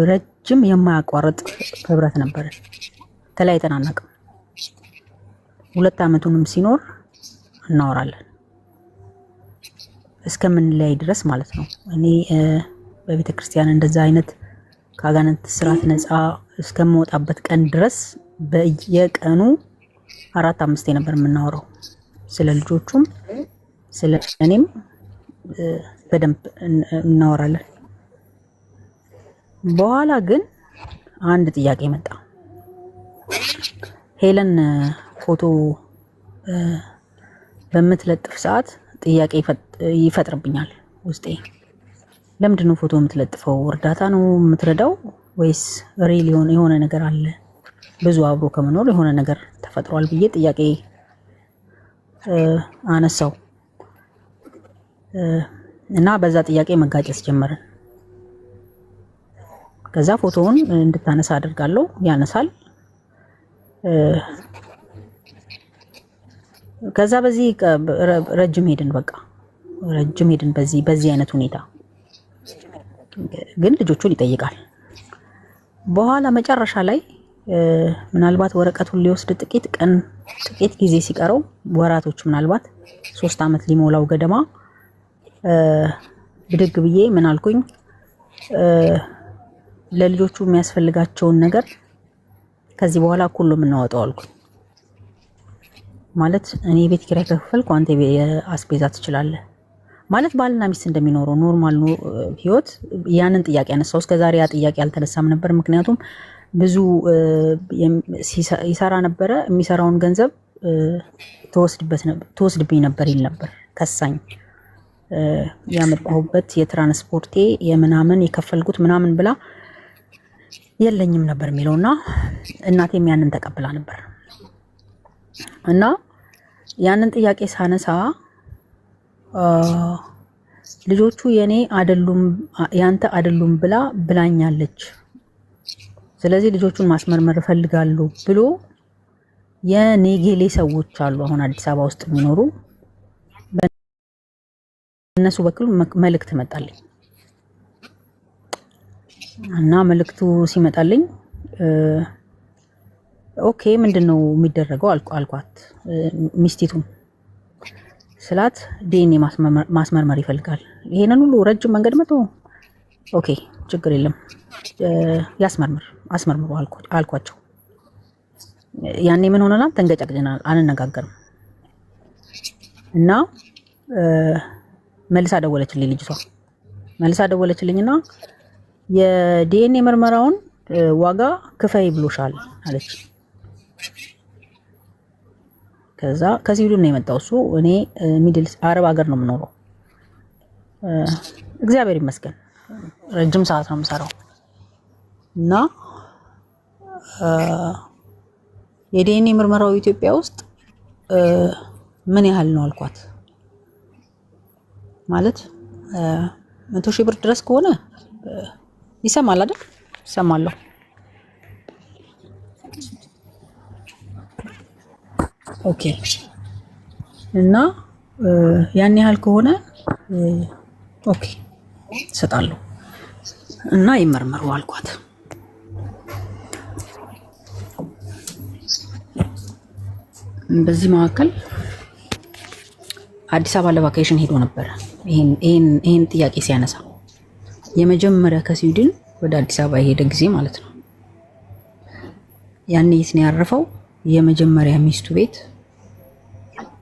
[SPEAKER 5] ረጅም የማያቋርጥ ህብረት ነበር። ተለያይተን አናውቅም። 2 ዓመቱንም ሲኖር እናወራለን እስከምንለያይ ድረስ ማለት ነው። እኔ በቤተ ክርስቲያን እንደዛ አይነት ከአጋንንት ስራት ነፃ እስከምወጣበት ቀን ድረስ በየቀኑ 4-5 ነበር የምናወራው። ስለ ልጆቹም ስለ እኔም በደንብ እናወራለን። በኋላ ግን አንድ ጥያቄ መጣ። ሄለን ፎቶ በምትለጥፍ ሰዓት ጥያቄ ይፈጥርብኛል ውስጤ። ለምንድን ነው ፎቶ የምትለጥፈው? እርዳታ ነው የምትረዳው ወይስ ሪል የሆነ ነገር አለ? ብዙ አብሮ ከመኖር የሆነ ነገር ተፈጥሯል ብዬ ጥያቄ አነሳው እና በዛ ጥያቄ መጋጨት ጀመርን። ከዛ ፎቶውን እንድታነሳ አድርጋለሁ፣ ያነሳል። ከዛ በዚህ ረጅም ሄድን፣ በቃ ረጅም ሄድን በዚህ አይነት ሁኔታ። ግን ልጆቹን ይጠይቃል። በኋላ መጨረሻ ላይ ምናልባት ወረቀቱን ሊወስድ ጥቂት ጊዜ ሲቀረው ወራቶች ምናልባት 3 ዓመት ሊሞላው ገደማ ብድግ ብዬ ምን አልኩኝ? ለልጆቹ የሚያስፈልጋቸውን ነገር ከዚህ በኋላ እኩል ነው የምናወጣው አልኩኝ። ማለት እኔ ቤት ኪራይ ከፈልኩ አንተ አስቤዛ ትችላለህ ማለት ባልና ሚስት እንደሚኖረው ኖርማል ህይወት። ያንን ጥያቄ አነሳው። እስከዛሬ ያ ጥያቄ አልተነሳም ነበር። ምክንያቱም ብዙ ይሰራ ነበረ። የሚሰራውን ገንዘብ ተወስድብኝ ነበር ይል ነበር ከሳኝ። ያመጣሁበት የትራንስፖርቴ የምናምን የከፈልኩት ምናምን ብላ የለኝም ነበር የሚለውና እናቴም ያንን ተቀብላ ነበር። እና ያንን ጥያቄ ሳነሳ ልጆቹ የኔ አይደሉም ያንተ አይደሉም ብላኛለች። ስለዚህ ልጆቹን ማስመርመር እፈልጋለሁ ብሎ የኔጌሌ ሰዎች አሉ አሁን አዲስ አበባ ውስጥ የሚኖሩ። በእነሱ በኩል መልእክት መጣልኝ እና መልእክቱ ሲመጣልኝ ኦኬ ምንድነው የሚደረገው አልኳት። ሚስቲቱን ስላት ዲኤንኤ ማስመርመር ይፈልጋል። ይሄንን ሁሉ ረጅም መንገድ መጥቶ ኦኬ ችግር የለም አስመርምሩ አልኳቸው። ያኔ ምን ሆነናል? ተንገጫግጨናል፣ አንነጋገርም። እና መልሳ ደወለችልኝ ልጅቷ። መልሳ ደወለችልኝና የዲኤንኤ ምርመራውን ዋጋ ክፈይ ብሎሻል አለች። ከዛ ከስዊድን ነው የመጣው እሱ። እኔ ሚድል አረብ ሀገር ነው የምኖረው። እግዚአብሔር ይመስገን ረጅም ሰዓት ነው የምሰራው። እና የዲኤንኤ ምርመራው ኢትዮጵያ ውስጥ ምን ያህል ነው አልኳት። ማለት 100,000 ብር ድረስ ከሆነ ይሰማል አይደል? ይሰማለሁ። ኦኬ። እና ያን ያህል ከሆነ ኦኬ እሰጣለሁ እና ይመርመሩ አልኳት። በዚህ መካከል አዲስ አበባ ለቫኬሽን ሄዶ ነበር። ይሄን ጥያቄ ሲያነሳ የመጀመሪያ ከስዊድን ወደ አዲስ አበባ የሄደ ጊዜ ማለት ነው። ያኔ የት ነው ያረፈው? የመጀመሪያ ሚስቱ ቤት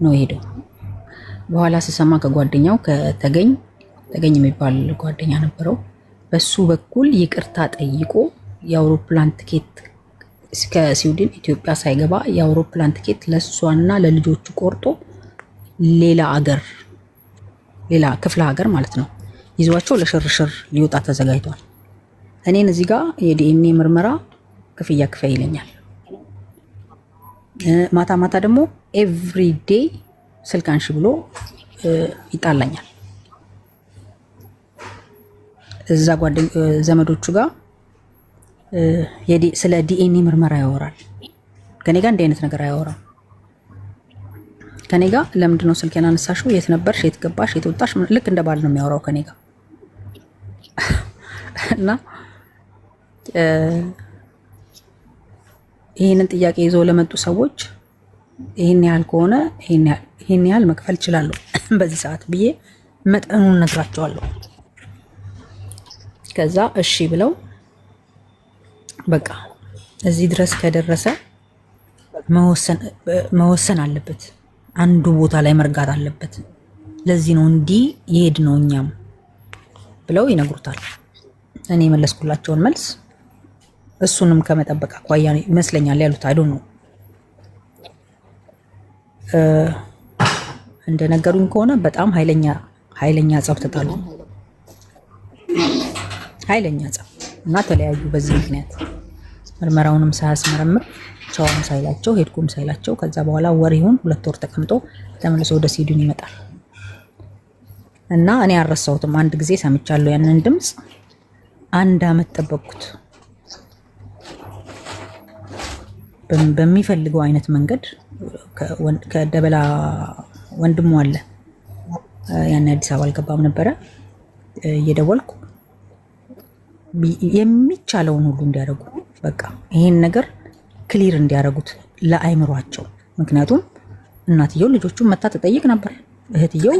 [SPEAKER 5] ነው ሄደው። በኋላ ስሰማ ከጓደኛው ተገኝ የሚባል ጓደኛ ነበረው። በሱ በኩል ይቅርታ ጠይቆ የአውሮፕላን ትኬት እስከ ስዊድን ኢትዮጵያ ሳይገባ የአውሮፕላን ትኬት ለሷና ለልጆቹ ቆርጦ ሌላ ክፍለ ሀገር ማለት ነው ይዟቸው ለሽርሽር ሊወጣ ተዘጋጅቷል። እኔን እዚህ ጋር የዲኤንኤ ምርመራ ክፍያ ይለኛል። ማታ ማታ ደግሞ ኤቭሪ ዴይ ስልክ አንሺ ብሎ ይጣላኛል። እዛ ዘመዶቹ ጋር ስለ ዲኤንኤ ምርመራ ያወራል። ከኔ ጋር እንዲህ አይነት ነገር አያወራም። ከኔ ጋር ለምንድን ነው ስልኬን አነሳሽው? የት ነበርሽ? የት ገባሽ? የት ወጣሽ? ልክ እንደ ባል ነው የሚያወራው ከኔ ጋር እና ይሄንን ጥያቄ ይዞ ለመጡ ሰዎች ይሄን ያህል ከሆነ ይሄን ያህል መክፈል እችላለሁ በዚህ ሰዓት ብዬ መጠኑን ነግራቸዋለሁ። ከዛ እሺ ብለው በቃ እዚህ ድረስ ከደረሰ መወሰን አለበት፣ አንዱ ቦታ ላይ መርጋት አለበት። ለዚህ ነው እንዲህ ይሄድ ነው እኛም ብለው ይነግሩታል። እኔ የመለስኩላቸውን መልስ እሱንም ከመጠበቅ አኳያ ይመስለኛል ያሉት። አይዶ ነው እንደነገሩኝ ከሆነ በጣም ኃይለኛ ጸብ ተጣሉ። ኃይለኛ ጸብ እና ተለያዩ። በዚህ ምክንያት ምርመራውንም ሳያስመረምር ቻውም ሳይላቸው ሄድኩም ሳይላቸው ከዛ በኋላ ወር ይሁን 2 ወር ተቀምጦ ተመልሶ ወደ ስዊድን ይመጣል። እና እኔ አልረሳሁትም። አንድ ጊዜ ሰምቻለሁ ያንን ድምጽ። 1 አመት ጠበቅኩት። በሚፈልገው አይነት መንገድ ከደበላ ወንድሙ አለ። ያን አዲስ አበባ አልገባም ነበረ። እየደወልኩ የሚቻለውን ሁሉ እንዲያደርጉ በቃ ይሄን ነገር ክሊር እንዲያደርጉት ለአይምሯቸው። ምክንያቱም እናትየው ልጆቹን መታ ተጠይቅ ነበር። እህትየው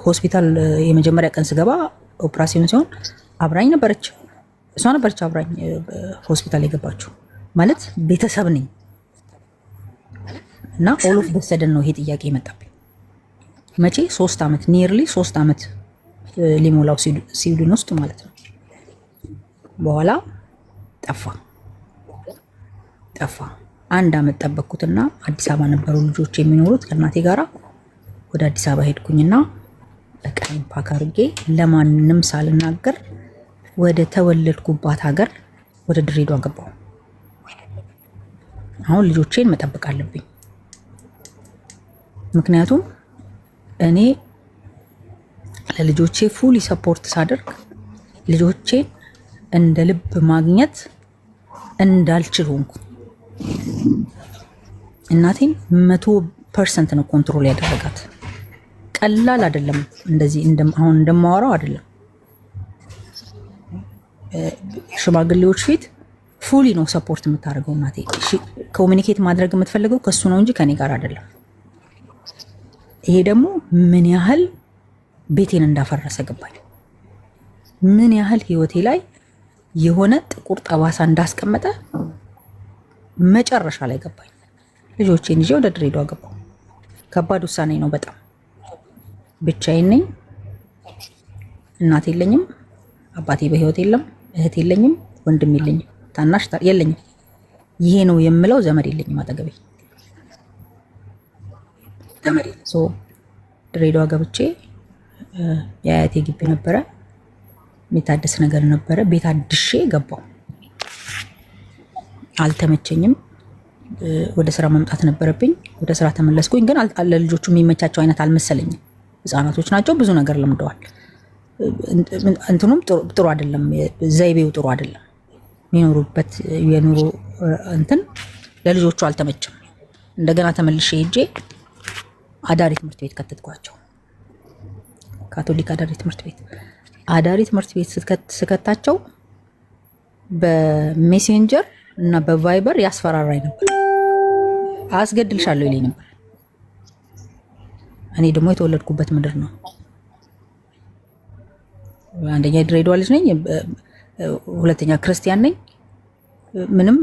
[SPEAKER 5] ሆስፒታል የመጀመሪያ ቀን ስገባ ኦፕራሲዮን ሲሆን አብራኝ ነበረች። እሷ ነበረች አብራኝ ሆስፒታል የገባችው። ማለት ቤተሰብ ነኝ እና ኦል ኦፍ በሰደን ነው ይሄ ጥያቄ የመጣብኝ። መቼ 3 አመት ኒርሊ 3 አመት ሊሞላው ስዊድን ውስጥ ማለት ነው። በኋላ ጠፋ 1 አመት ጠበቅኩትና አዲስ አበባ ነበሩ ልጆች የሚኖሩት ከእናቴ ጋራ። ወደ አዲስ አበባ ሄድኩኝና በቃኝ ፓክ አድርጌ ለማንም ሳልናገር ወደ ተወለድኩባት ሀገር ወደ ድሬዳዋ ገባሁ። አሁን ልጆቼን መጠበቅ አለብኝ። ምክንያቱም እኔ ለልጆቼ ፉሊ ሰፖርት ሳደርግ ልጆቼን እንደ ልብ ማግኘት እንዳልችል ሆንኩ። እናቴን 100% ነው ኮንትሮል ያደረጋት። ቀላል አይደለም። እንደዚህ አሁን እንደማወራው አይደለም። ሽማግሌዎች ፊት ፉሊ ነው ሰፖርት የምታደርገው እናቴ። ኮሚኒኬት ማድረግ የምትፈልገው ከሱ ነው እንጂ ከኔ ጋር አይደለም። ይሄ ደግሞ ምን ያህል ቤቴን እንዳፈረሰ ገባኝ። ምን ያህል ህይወቴ ላይ የሆነ ጥቁር ጠባሳ እንዳስቀመጠ መጨረሻ ላይ ገባኝ። ልጆቼን ይዤ ወደ ድሬዳዋ ገባሁ። ከባድ ውሳኔ ነው በጣም። ብቻዬን ነኝ። እናት የለኝም፣ አባቴ በህይወት የለም፣ እህት የለኝም፣ ወንድም የለኝም፣ ታናሽ የለኝም። ይሄ ነው የምለው ዘመድ የለኝም አጠገቤ። ድሬዳዋ ገብቼ የአያቴ ግቢ ነበረ፣ የሚታደስ ነገር ነበረ። ቤት አድሼ ገባሁ። አልተመቸኝም። ወደ ስራ መምጣት ነበረብኝ። ወደ ስራ ተመለስኩኝ። ግን ለልጆቹ የሚመቻቸው አይነት አልመሰለኝም። ህፃናቶች ናቸው። ብዙ ነገር ለምደዋል። እንትኑም ጥሩ አይደለም፣ ዘይቤው ጥሩ አይደለም። የሚኖሩበት የኑሮ እንትን ለልጆቹ አልተመቸም። እንደገና ተመልሼ ሄጄ አዳሪ ትምህርት ቤት ከተትኳቸው። ካቶሊክ አዳሪ ትምህርት ቤት ስከታቸው በሜሴንጀር እና በቫይበር ያስፈራራኝ ነበር። አስገድልሻለሁ ይለኝ ነበር። እኔ ደግሞ የተወለድኩበት ምድር ነው። አንደኛ ድሬዳዋ ልጅ ነኝ፣ ሁለተኛ ክርስቲያን ነኝ። ምንም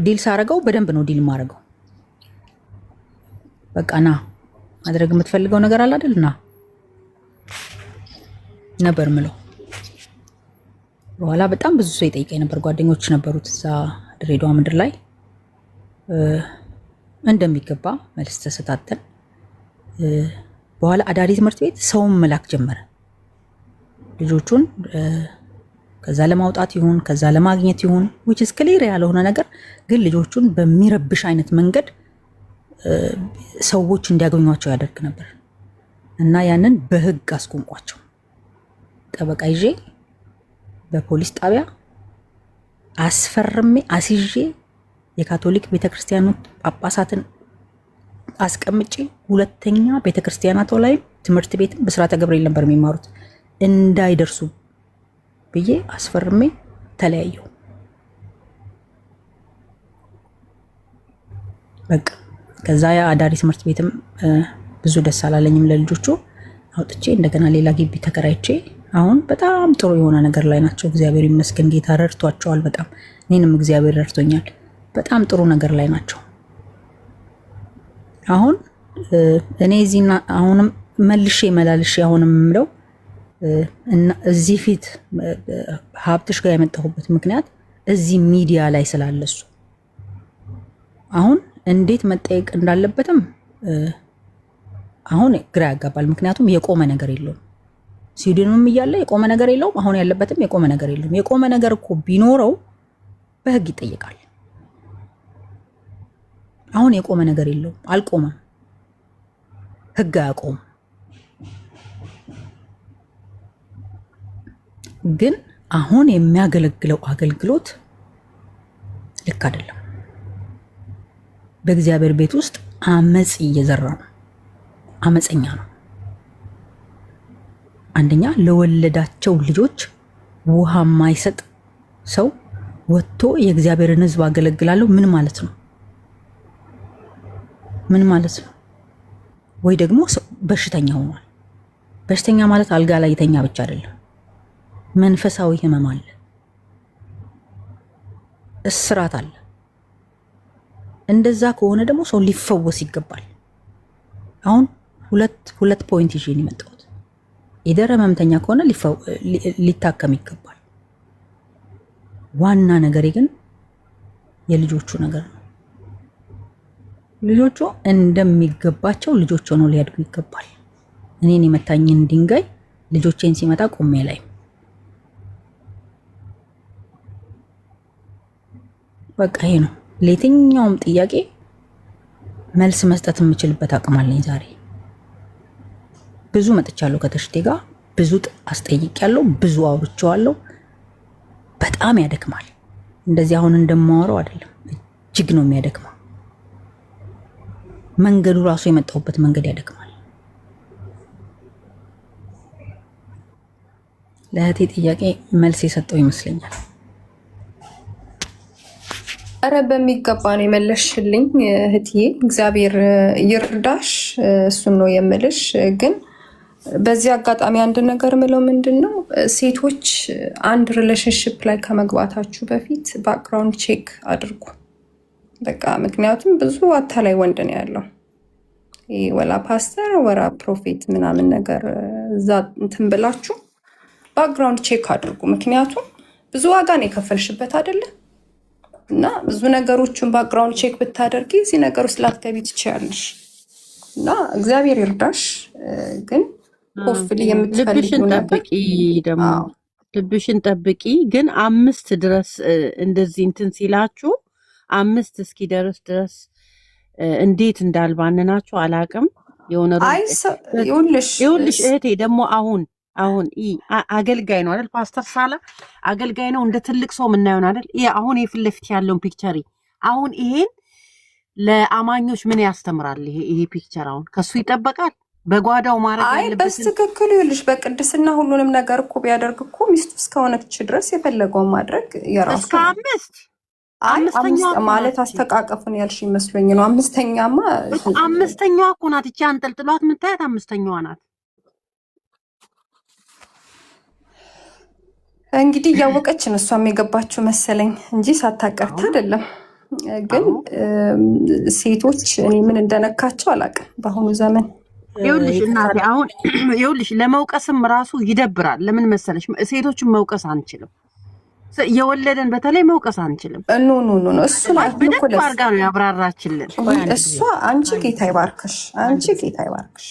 [SPEAKER 5] ዲል ሳረገው በደንብ ነው ዲል ማረገው። በቃ ና ማድረግ የምትፈልገው ነገር አለ አይደል? ና ነበር ምለው። በኋላ በጣም ብዙ ሰው ይጠይቀኝ ነበር። ጓደኞች ነበሩት እዛ ድሬዳዋ ምድር ላይ። እንደሚገባ መልስ ተሰጣጠን። በኋላ አዳሪ ትምህርት ቤት ሰውን መላክ ጀመረ። ልጆቹን ከዛ ለማውጣት ይሁን ከዛ ለማግኘት ይሁን which is clear ያልሆነ ነገር ግን ልጆቹን በሚረብሽ አይነት መንገድ ሰዎች እንዲያገኟቸው ያደርግ ነበር እና ያንን በህግ አስቆምቋቸው። ጠበቃ ይዤ በፖሊስ ጣቢያ አስፈርሜ አስይዤ የካቶሊክ ቤተክርስቲያኑ ጳጳሳትን አስቀምጬ ሁለተኛ ቤተክርስቲያናቱ ላይ ትምህርት ቤት በስራተ ገብርኤል ነበር የሚማሩት እንዳይደርሱ ብዬ አስፈርሜ ተለያየው። በቃ ከዛ ያ አዳሪ ትምህርት ቤትም ብዙ ደስ አላለኝም ለልጆቹ። አውጥቼ እንደገና ሌላ ግቢ ተከራይቼ አሁን በጣም ጥሩ የሆነ ነገር ላይ ናቸው። እግዚአብሔር ይመስገን። ጌታ ረድቷቸዋል በጣም። እኔንም እግዚአብሔር ረድቶኛል። በጣም ጥሩ ነገር ላይ ናቸው። አሁን እኔ እዚህና አሁንም መልሼ መላልሼ አሁንም ምለው እዚህ ፊት ሀብትሽ ጋር የመጣሁበት ምክንያት እዚህ ሚዲያ ላይ ስላለሱ አሁን እንዴት መጠየቅ እንዳለበትም አሁን ግራ ያጋባል። ምክንያቱም የቆመ ነገር የለውም። ስዊድንም እያለ የቆመ ነገር የለውም። አሁን ያለበትም የቆመ ነገር የለውም። የቆመ ነገር እኮ ቢኖረው በህግ ይጠየቃል። አሁን የቆመ ነገር የለውም። አልቆመም። ህግ አያቆም። ግን አሁን የሚያገለግለው አገልግሎት ልክ አይደለም። በእግዚአብሔር ቤት ውስጥ አመጽ እየዘራ ነው። አመፀኛ ነው። አንደኛ ለወለዳቸው ልጆች ውሃ ማይሰጥ ሰው ወጥቶ የእግዚአብሔርን ሕዝብ አገለግላለሁ ምን ማለት ነው? ምን ማለት ነው? ወይ ደግሞ በሽተኛ ሆኗል። በሽተኛ ማለት አልጋ ላይ የተኛ ብቻ አይደለም። መንፈሳዊ ህመም አለ፣ እስራት አለ። እንደዛ ከሆነ ደግሞ ሰው ሊፈወስ ይገባል። አሁን ሁለት ፖይንት ይዤ ነው የመጣሁት። ኢደረ ህመምተኛ ከሆነ ሊታከም ይገባል። ዋና ነገሬ ግን የልጆቹ ነገር ነው። ልጆቹ እንደሚገባቸው ልጆች ሆነው ሊያድጉ ይገባል። እኔን የመታኝን ድንጋይ ልጆቼን ሲመታ ቆሜ ላይ በቃ ይሄ ነው። ለየትኛውም ጥያቄ መልስ መስጠት የምችልበት አቅም አለኝ። ዛሬ ብዙ መጥቻለሁ ከተሽቴ ጋር ብዙ አስጠይቄያለሁ፣ ብዙ አውርቼዋለሁ። በጣም ያደክማል። እንደዚህ አሁን እንደማወራው አይደለም፣ እጅግ ነው የሚያደክመው። መንገዱ ራሱ የመጣሁበት መንገድ ያደክማል። ለእህቴ ጥያቄ መልስ የሰጠው ይመስለኛል።
[SPEAKER 7] አረ በሚገባ ነው የመለሽልኝ እህትዬ፣ እግዚአብሔር ይርዳሽ። እሱን ነው የምልሽ። ግን በዚህ አጋጣሚ አንድ ነገር ምለው ምንድነው፣ ሴቶች አንድ ሪሌሽንሽፕ ላይ ከመግባታችሁ በፊት ባክግራውንድ ቼክ አድርጉ። በቃ ምክንያቱም ብዙ አታላይ ወንድ ነው ያለው። ወላ ፓስተር ወራ ፕሮፌት ምናምን ነገር እዛ እንትን ብላችሁ ባክግራውንድ ቼክ አድርጉ። ምክንያቱም ብዙ ዋጋ ነው የከፈልሽበት አይደለ? እና ብዙ ነገሮችን ባክግራውንድ ቼክ ብታደርጊ እዚህ ነገር ውስጥ ላትገቢ ትችያለሽ። እና እግዚአብሔር ይርዳሽ። ግን ሆፍሊ የምትፈልጊው
[SPEAKER 4] ጠብቂ፣ ደግሞ ልብሽን ጠብቂ። ግን 5 ድረስ እንደዚህ እንትን ሲላችሁ 5 እስኪደርስ ድረስ እንዴት እንዳልባንናችሁ አላቅም። የሆነ
[SPEAKER 7] ይኸውልሽ
[SPEAKER 4] እህቴ ደግሞ አሁን አገልጋይ ነው አይደል? ፓስተር ሳላ አገልጋይ ነው። እንደ ትልቅ ሰው የምናየው አይደል? አሁን የፊት ለፊት ያለውን ፒክቸር አሁን ይሄን ለአማኞች ምን ያስተምራል? ይሄ ፒክቸር አሁን ከሱ ይጠበቃል በጓዳው ማድረግ ያለበት።
[SPEAKER 7] በትክክል ይኸውልሽ፣ በቅድስና ሁሉንም ነገር እኮ ቢያደርግ እኮ ሚስቱ እስከሆነች ድረስ የፈለገውን ማድረግ የራሱ
[SPEAKER 4] እስከ አምስተኛዋ
[SPEAKER 7] ማለት አስተቃቀፉን ያልሽ ይመስለኝ ነው። አምስተኛዋ
[SPEAKER 4] እኮ ናት እቺ አንጠልጥሏት የምታያት አምስተኛዋ ናት።
[SPEAKER 7] እንግዲህ እያወቀች ነው እሷም የገባችው መሰለኝ እንጂ ሳታቀርታ አይደለም። ግን ሴቶች እኔ ምን እንደነካቸው አላውቅም በአሁኑ ዘመን።
[SPEAKER 4] ይኸውልሽ እናቴ አሁን ይኸውልሽ ለመውቀስም ራሱ ይደብራል። ለምን መሰለሽ ሴቶችን መውቀስ አንችልም። የወለደን በተለይ መውቀስ አንችልም።
[SPEAKER 7] ኖ እሱ
[SPEAKER 4] በደንብ አድርጋ ነው ያብራራችልን
[SPEAKER 7] እሷ። አንቺ ጌታ ይባርክሽ፣ አንቺ ጌታ ይባርክሽ።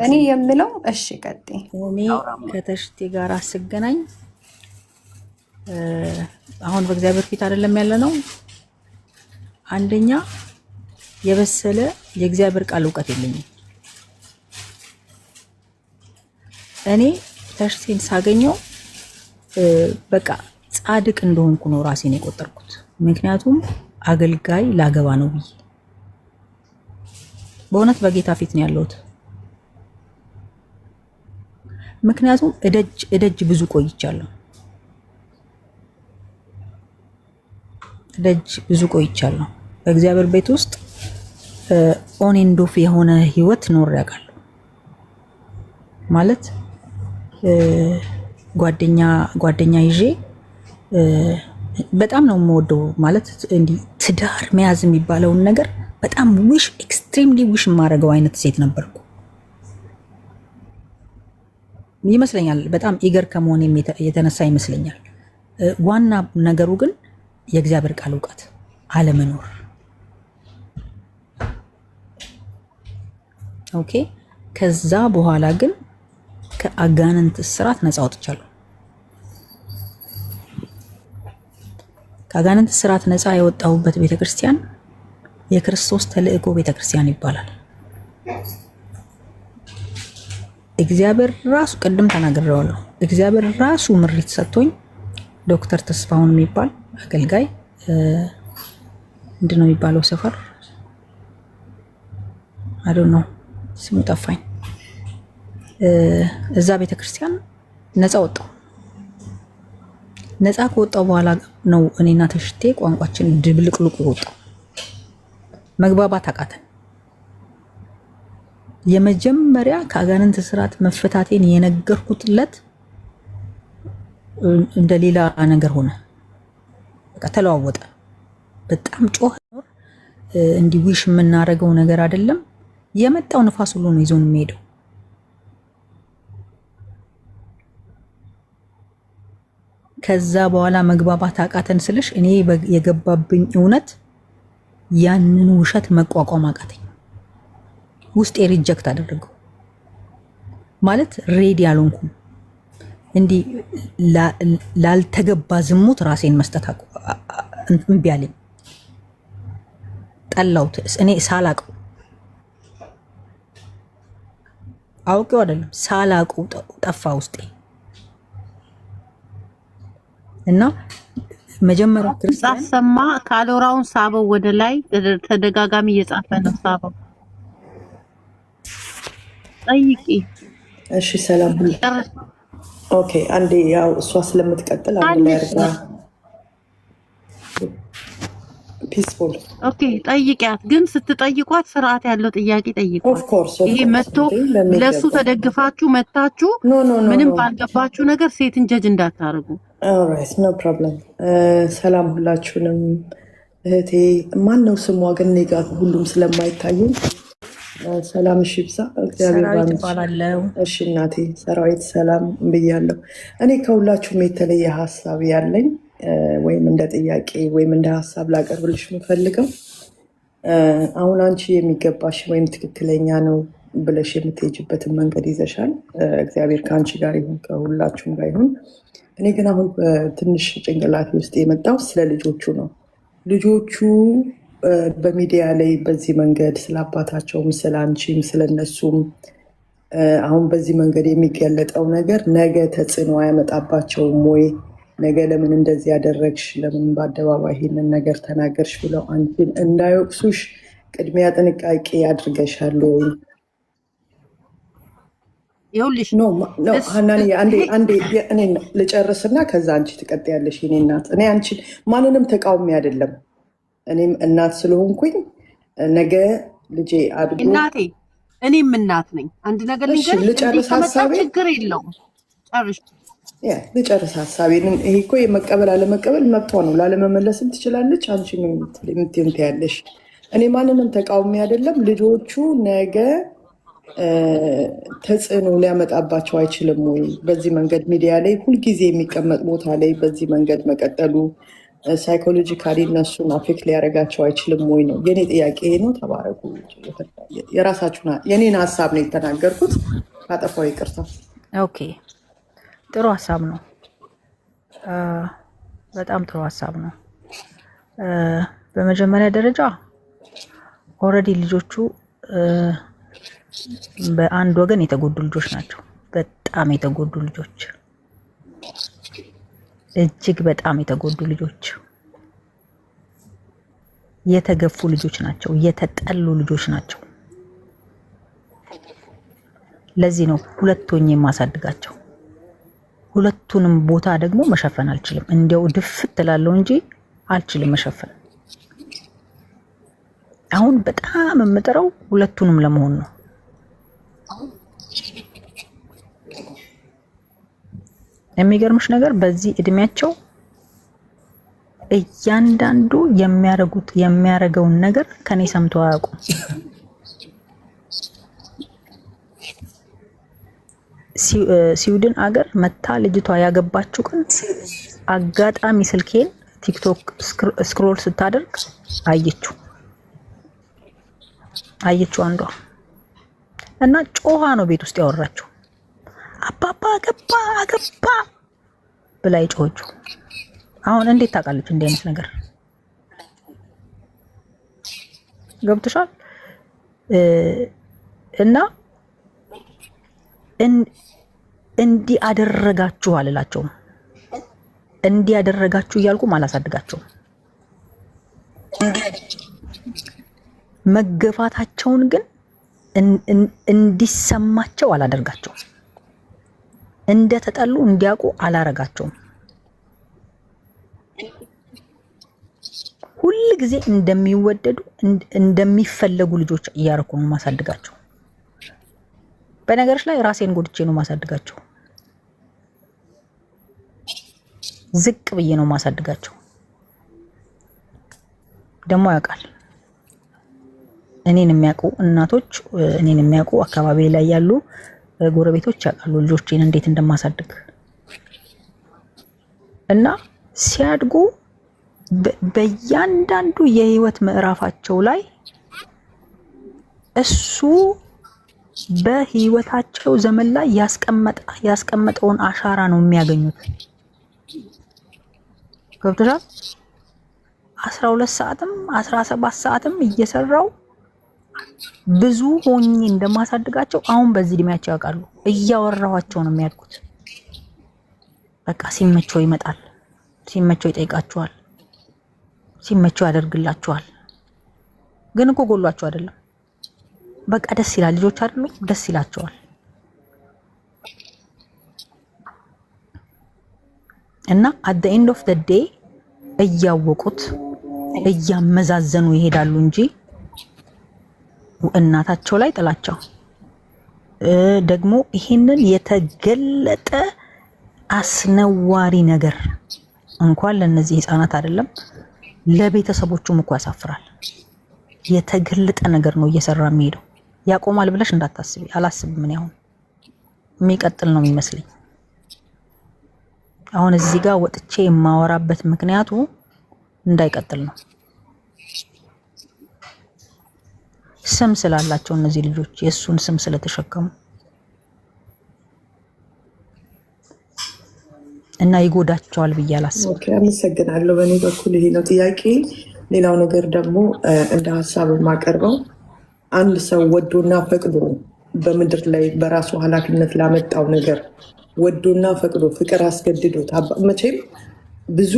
[SPEAKER 7] እኔ የምለው እሺ ቀጥይ።
[SPEAKER 5] እኔ ከተሽቴ ጋር አስገናኝ አሁን በእግዚአብሔር ፊት አይደለም ያለ ነው። አንደኛ የበሰለ የእግዚአብሔር ቃል እውቀት የለኝም። እኔ ተሽቴን ሳገኘው በቃ ጻድቅ እንደሆንኩ ነው ራሴን የቆጠርኩት። ምክንያቱም አገልጋይ ላገባ ነው ብዬ በእውነት በጌታ ፊት ነው ያለሁት። ምክንያቱም እደጅ ብዙ ቆይቻለሁ። በእግዚአብሔር ቤት ውስጥ ኦን ኤንድ ኦፍ የሆነ ህይወት ኖር ያውቃለሁ። ማለት ጓደኛ ይዤ በጣም ነው የምወደው። ማለት እንዲህ ትዳር መያዝ የሚባለውን ነገር በጣም ኤክስትሪምሊ ዊሽ የማደርገው አይነት ሴት ነበርኩ ይመስለኛል። በጣም ኢገር ከመሆኔም የተነሳ ይመስለኛል። ዋና ነገሩ ግን የእግዚአብሔር ቃል እውቀት አለመኖር። ኦኬ። ከዛ በኋላ ግን ከአጋንንት እስራት ነፃ ወጥቻለሁ። ከአጋንንት እስራት ነፃ የወጣሁበት ቤተክርስቲያን የክርስቶስ ተልእኮ ቤተክርስቲያን ይባላል። እግዚአብሔር ራሱ ቅድም ተናግሬዋለሁ። እግዚአብሔር ራሱ ምሪት ሰጥቶኝ ዶክተር ተስፋሁን የሚባል አገልጋይ ምንድን ነው የሚባለው ሰፈር አይደል ነው ስሙ ጠፋኝ። እዛ ቤተክርስቲያን ነፃ ወጣሁ። ነፃ ከወጣሁ በኋላ ነው እኔና ተሽቴ ቋንቋችን ድብልቅልቁ ወጣው። መግባባት አቃተን። የመጀመሪያ ከአጋንንት ስራት መፈታቴን የነገርኩትለት እንደሌላ ነገር ሆነ። በቃ ተለዋወጠ። በጣም ጮህ። እንዲዊሽ የምናደርገው ነገር አይደለም። የመጣው ንፋስ ሁሉ ነው ይዞን የሚሄደው። ከዛ በኋላ መግባባት አቃተን ስልሽ እኔ የገባብኝ እውነት ያንን ውሸት መቋቋም አቃተኝ። ውስጤ ሪጀክት አደረገው። ማለት ሬዲ አልሆንኩም። እንዲህ ላልተገባ ዝሙት ራሴን መስጠት እምቢ አለኝ። ጠላሁት። እኔ ሳላውቀው አውቄው አይደለም ሳላውቀው ጠፋ ውስጤ። እና መጀመሪያ ክርስቲያን
[SPEAKER 4] ሰማ ካሎራውን ሳበው ወደ ላይ ተደጋጋሚ እየጻፈ ነው ሳበው። ጠይቂ።
[SPEAKER 8] እሺ ሰላም ሁሉ ኦኬ። አንዴ ያው እሷ ስለምትቀጥል አንዴ ያርጋ ፒስፉል
[SPEAKER 4] ኦኬ። ጠይቂያት፣ ግን ስትጠይቋት ስርዓት ያለው ጥያቄ ጠይቋት።
[SPEAKER 8] ኦፍ ኮርስ
[SPEAKER 4] ይሄ መጥቶ ለሱ ተደግፋችሁ መታችሁ ምንም ባልገባችሁ ነገር ሴትን ጀጅ እንዳታርጉ።
[SPEAKER 8] ኦልራይት ኖ ፕሮብለም። ሰላም ሁላችሁንም። እህቴ ማን ነው ስሟ ግን እኔ ጋር ሁሉም ስለማይታየኝ ሰላም እሺ ብዛ እግዚአብሔር
[SPEAKER 5] ይባላል።
[SPEAKER 8] እሺ እናቴ ሰራዊት ሰላም ብያለሁ። እኔ ከሁላችሁም የተለየ ሀሳብ ያለኝ ወይም እንደ ጥያቄ ወይም እንደ ሀሳብ ላቀርብልሽ የምፈልገው አሁን አንቺ የሚገባሽ ወይም ትክክለኛ ነው ብለሽ የምትሄጅበትን መንገድ ይዘሻል። እግዚአብሔር ከአንቺ ጋር ይሁን፣ ከሁላችሁም ጋር ይሁን። እኔ ግን አሁን ትንሽ ጭንቅላቴ ውስጥ የመጣው ስለ ልጆቹ ነው። ልጆቹ በሚዲያ ላይ በዚህ መንገድ ስለ አባታቸውም ስለ አንቺም ስለነሱም አሁን በዚህ መንገድ የሚገለጠው ነገር ነገ ተጽዕኖ አያመጣባቸውም ወይ? ነገ ለምን እንደዚህ ያደረግሽ፣ ለምን በአደባባይ ይሄንን ነገር ተናገርሽ ብለው አንቺን እንዳይወቅሱሽ ቅድሚያ ጥንቃቄ አድርገሻል ወይ?
[SPEAKER 4] ይኸውልሽ
[SPEAKER 8] ሀናንዬ አንዴ እኔ ልጨርስና ከዛ አንቺ ትቀጥያለሽ። የኔ እናት እኔ አንቺን ማንንም ተቃውሚ አይደለም። እኔም እናት ስለሆንኩኝ ነገ ልጄ አድጎ
[SPEAKER 4] እናቴ እኔም እናት ነኝ። አንድ ነገር
[SPEAKER 8] ልጨርስ ሀሳቤ
[SPEAKER 4] ችግር የለውም ጨርሽ።
[SPEAKER 8] ልጨርስ ሀሳቤን። ይሄ እኮ የመቀበል አለመቀበል መብቷ ነው። ላለመመለስም ትችላለች። አንቺ ምትንት ያለሽ እኔ ማንንም ተቃውሚ አይደለም። ልጆቹ ነገ ተጽዕኖ ሊያመጣባቸው አይችልም ወይ? በዚህ መንገድ ሚዲያ ላይ ሁልጊዜ የሚቀመጥ ቦታ ላይ በዚህ መንገድ መቀጠሉ ሳይኮሎጂካሊ እነሱን አፌክት ሊያደርጋቸው አይችልም ወይ ነው የኔ ጥያቄ። ይሄ ነው። ተባረኩ። የራሳችሁን የኔን ሀሳብ ነው የተናገርኩት። ካጠፋው ይቅርታ።
[SPEAKER 5] ኦኬ፣ ጥሩ ሀሳብ ነው። በጣም ጥሩ ሀሳብ ነው። በመጀመሪያ ደረጃ ኦልሬዲ ልጆቹ በአንድ ወገን የተጎዱ ልጆች ናቸው። በጣም የተጎዱ ልጆች፣ እጅግ በጣም የተጎዱ ልጆች፣ የተገፉ ልጆች ናቸው። የተጠሉ ልጆች ናቸው። ለዚህ ነው ሁለት ሆኜ የማሳድጋቸው። ሁለቱንም ቦታ ደግሞ መሸፈን አልችልም። እንዲያው ድፍት እላለሁ እንጂ አልችልም መሸፈን። አሁን በጣም የምጥረው ሁለቱንም ለመሆን ነው። የሚገርምሽ ነገር በዚህ እድሜያቸው እያንዳንዱ የሚያረገውን ነገር ከኔ ሰምተው አያውቁም። ስዊድን አገር መታ ልጅቷ ያገባችው ቀን አጋጣሚ ስልኬን ቲክቶክ ስክሮል ስታደርግ አየችው አንዷ እና ጮሃ ነው ቤት ውስጥ ያወራችው። አባባ አገባ ብላ የጮኸችው። አሁን እንዴት ታውቃለች እንዲህ አይነት ነገር? ገብቶሻል? እና እንዲህ አደረጋችሁ አልላቸውም። እንዲህ ያደረጋችሁ እያልኩም አላሳድጋቸውም። መገፋታቸውን ግን እንዲሰማቸው አላደርጋቸውም። እንደተጠሉ እንዲያውቁ አላረጋቸውም። ሁል ጊዜ እንደሚወደዱ እንደሚፈለጉ ልጆች እያረኩ ነው ማሳድጋቸው። በነገርሽ ላይ ራሴን ጎድቼ ነው ማሳድጋቸው። ዝቅ ብዬ ነው ማሳድጋቸው። ደግሞ ያውቃል እኔን የሚያውቁ እናቶች፣ እኔን የሚያውቁ አካባቢ ላይ ያሉ ጎረቤቶች ያውቃሉ ልጆቼን እንዴት እንደማሳድግ እና ሲያድጉ በእያንዳንዱ የህይወት ምዕራፋቸው ላይ እሱ በህይወታቸው ዘመን ላይ ያስቀመጠውን አሻራ ነው የሚያገኙት። ገብቶሻል? 12 ሰዓትም 17 ሰዓትም እየሰራው ብዙ ሆኜ እንደማሳድጋቸው አሁን በዚህ እድሜያቸው ያውቃሉ። እያወራኋቸው ነው የሚያድጉት። በቃ ሲመቸው ይመጣል፣ ሲመቸው ይጠይቃቸዋል፣ ሲመቸው ያደርግላቸዋል። ግን እኮ ጎሏቸው አይደለም። በቃ ደስ ይላል። ልጆች አይደሉ? ደስ ይላቸዋል። እና at the end of the day እያወቁት እያመዛዘኑ ይሄዳሉ እንጂ እናታቸው ላይ ጥላቸው ደግሞ ይሄንን የተገለጠ አስነዋሪ ነገር እንኳን ለነዚህ ህፃናት አይደለም ለቤተሰቦቹም እኮ ያሳፍራል። የተገለጠ ነገር ነው እየሰራ የሚሄደው። ያቆማል ብለሽ እንዳታስቢ። አላስብም። ምን ያሁን የሚቀጥል ነው የሚመስለኝ። አሁን እዚህ ጋር ወጥቼ የማወራበት ምክንያቱ እንዳይቀጥል ነው። ስም ስላላቸው እነዚህ ልጆች የሱን ስም ስለተሸከሙ እና ይጎዳቸዋል ብዬ አላስብም።
[SPEAKER 8] ኦኬ፣ አመሰግናለሁ። በእኔ በኩል ይሄ ነው ጥያቄ። ሌላው ነገር ደግሞ እንደ ሀሳብ የማቀርበው አንድ ሰው ወዶና ፈቅዶ በምድር ላይ በራሱ ኃላፊነት ላመጣው ነገር ወዶና ፈቅዶ ፍቅር አስገድዶት መቼም ብዙ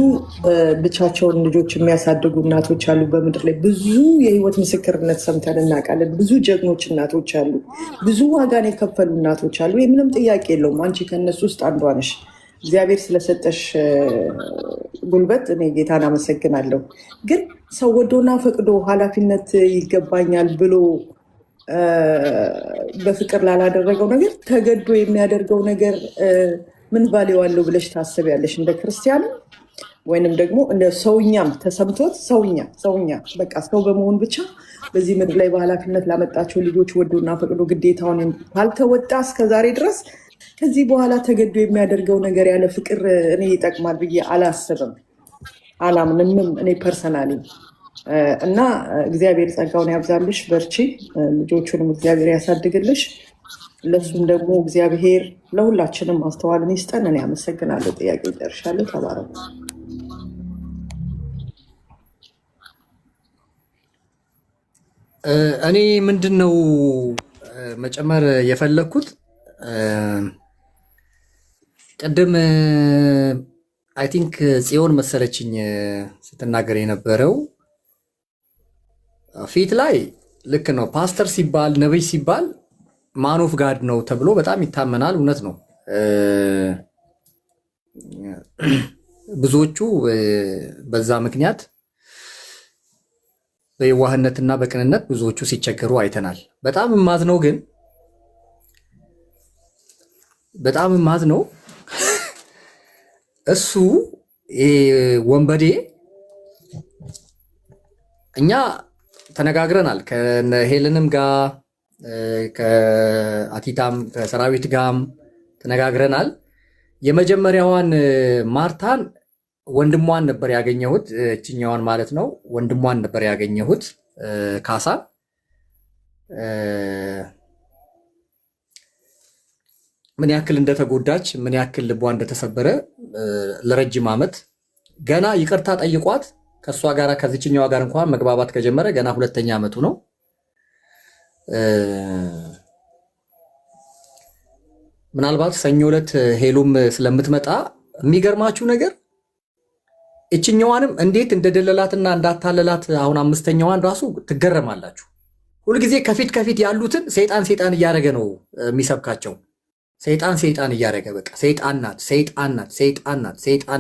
[SPEAKER 8] ብቻቸውን ልጆች የሚያሳድጉ እናቶች አሉ በምድር ላይ ብዙ የህይወት ምስክርነት ሰምተን እናውቃለን። ብዙ ጀግኖች እናቶች አሉ፣ ብዙ ዋጋን የከፈሉ እናቶች አሉ። ምንም ጥያቄ የለውም። አንቺ ከነሱ ውስጥ አንዷ ነሽ። እግዚአብሔር ስለሰጠሽ ጉልበት እኔ ጌታን አመሰግናለሁ። ግን ሰው ወዶና ፈቅዶ ኃላፊነት ይገባኛል ብሎ በፍቅር ላላደረገው ነገር ተገዶ የሚያደርገው ነገር ምን ቫሌው አለው ብለሽ ታስቢያለሽ? እንደ ክርስቲያን ወይንም ደግሞ እንደ ሰውኛም ተሰምቶት ሰውኛ በቃ ሰው በመሆን ብቻ በዚህ ምድር ላይ በኃላፊነት ላመጣቸው ልጆች ወዶና ፈቅዶ ግዴታውን ካልተወጣ እስከዛሬ ድረስ ከዚህ በኋላ ተገዶ የሚያደርገው ነገር ያለ ፍቅር እኔ ይጠቅማል ብዬ አላስብም፣ አላምንም እኔ ፐርሰናሊ። እና እግዚአብሔር ጸጋውን ያብዛልሽ፣ በርቺ፣ ልጆቹንም እግዚአብሔር ያሳድግልሽ። ለሱም ደግሞ እግዚአብሔር ለሁላችንም ማስተዋልን ይስጠን። እኔ አመሰግናለሁ። ጥያቄ ይደርሻለሁ። ተባረኩ።
[SPEAKER 3] እኔ ምንድነው መጨመር የፈለኩት ቅድም አይ ቲንክ ጽዮን መሰለችኝ ስትናገር የነበረው ፊት ላይ ልክ ነው። ፓስተር ሲባል ነብይ ሲባል ማን ኦፍ ጋድ ነው ተብሎ በጣም ይታመናል። እውነት ነው። ብዙዎቹ በዛ ምክንያት በየዋህነትና በቅንነት ብዙዎቹ ሲቸገሩ አይተናል። በጣም ማዝነው እሱ ወንበዴ እኛ ተነጋግረናል ከሄለንም ጋር ከአቲታም ከሰራዊት ጋም ተነጋግረናል። የመጀመሪያዋን ማርታን ወንድሟን ነበር ያገኘሁት፣ እችኛዋን ማለት ነው። ወንድሟን ነበር ያገኘሁት ካሳን። ምን ያክል እንደተጎዳች ምን ያክል ልቧ እንደተሰበረ ለረጅም ዓመት ገና ይቅርታ ጠይቋት ከሷ ጋር ከዚችኛዋ ጋር እንኳን መግባባት ከጀመረ ገና 2ኛ ዓመቱ ነው። ምናልባት ሰኞ ዕለት ሄሎም ስለምትመጣ የሚገርማችሁ ነገር እችኛዋንም እንዴት እንደደለላትና እንዳታለላት አሁን 5ኛዋን ራሱ ትገረማላችሁ። ሁልጊዜ ከፊት ያሉትን ሰይጣን እያደረገ ነው የሚሰብካቸው። ሰይጣን እያደረገ በቃ ሰይጣን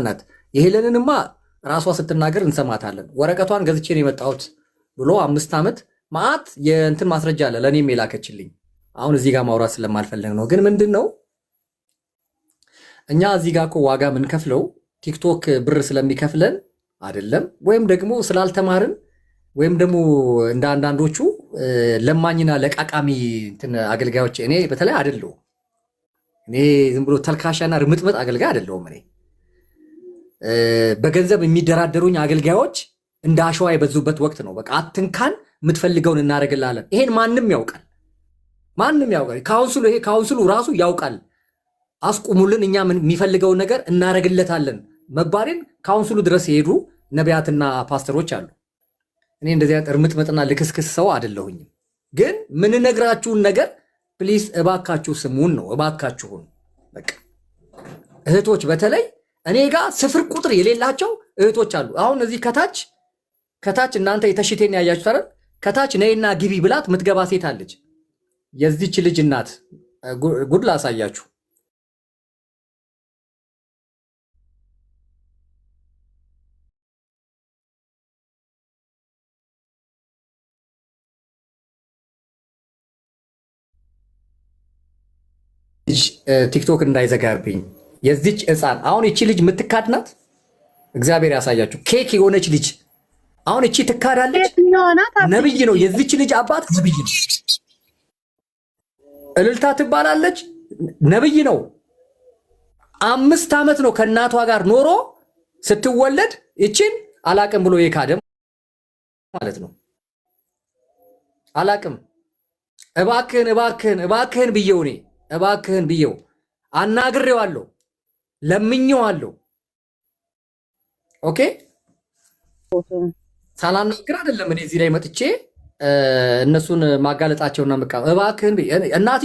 [SPEAKER 3] ናት። የሄለንንማ ራሷ ስትናገር እንሰማታለን። ወረቀቷን ገዝቼ ነው የመጣሁት ብሎ 5 ዓመት ማአት የእንትን ማስረጃ አለ ለእኔም የላከችልኝ። አሁን እዚህ ጋር ማውራት ስለማልፈልግ ነው። ግን ምንድን ነው እኛ እዚህ ጋር እኮ ዋጋ የምንከፍለው ቲክቶክ ብር ስለሚከፍለን አይደለም፣ ወይም ደግሞ ስላልተማርን ወይም ደግሞ እንደ አንዳንዶቹ ለማኝና ለቃቃሚ አገልጋዮች እኔ በተለይ አይደለሁም። እኔ ዝም ብሎ ተልካሻና ርምጥምጥ አገልጋይ አይደለሁም። እኔ በገንዘብ የሚደራደሩኝ አገልጋዮች እንደ አሸዋ የበዙበት ወቅት ነው። በቃ አትንካን፣ የምትፈልገውን እናደርግልሃለን። ይሄን ማንም ያውቃል። ካውንስሉ ራሱ ያውቃል። አስቁሙልን፣ እኛ የሚፈልገውን ነገር እናደርግለታለን መባሬን ካውንስሉ ድረስ የሄዱ ነቢያትና ፓስተሮች አሉ። እኔ እንደዚህ እርምጥምጥና ልክስክስ ሰው አይደለሁኝም። ግን ምንነግራችሁን ነገር ፕሊስ እባካችሁ ስሙን ነው። እባካችሁን በቃ እህቶች፣ በተለይ እኔ ጋር 0 ቁጥር የሌላቸው እህቶች አሉ። አሁን እዚህ ከታች እናንተ የተሽቴን ያያችሁ አይደል? ከታች ነይና ግቢ ብላት ምትገባ ሴት አለች። የዚች ልጅ እናት ጉድ ላሳያችሁ። ቲክቶክ እንዳይዘጋብኝ የዚች ሕፃን አሁን እቺ ልጅ የምትካድ ናት። እግዚአብሔር ያሳያችሁ። ኬክ የሆነች ልጅ አሁን እቺ ትካዳለች። ነብይ ነው የዚች ልጅ አባት ነብይ ነው። እልልታ ትባላለች። ነብይ ነው። 5 ዓመት ነው ከእናቷ ጋር ኖሮ ስትወለድ እቺን አላቅም ብሎ የካደም ማለት ነው። አላቅም እባክህን ብየው እኔ እባክህን ብየው አናግሬዋለሁ፣ ለምኜዋለሁ። ኦኬ ሳላናግር አይደለም እኔ እዚህ ላይ መጥቼ እነሱን ማጋለጣቸውና እባክህን እናት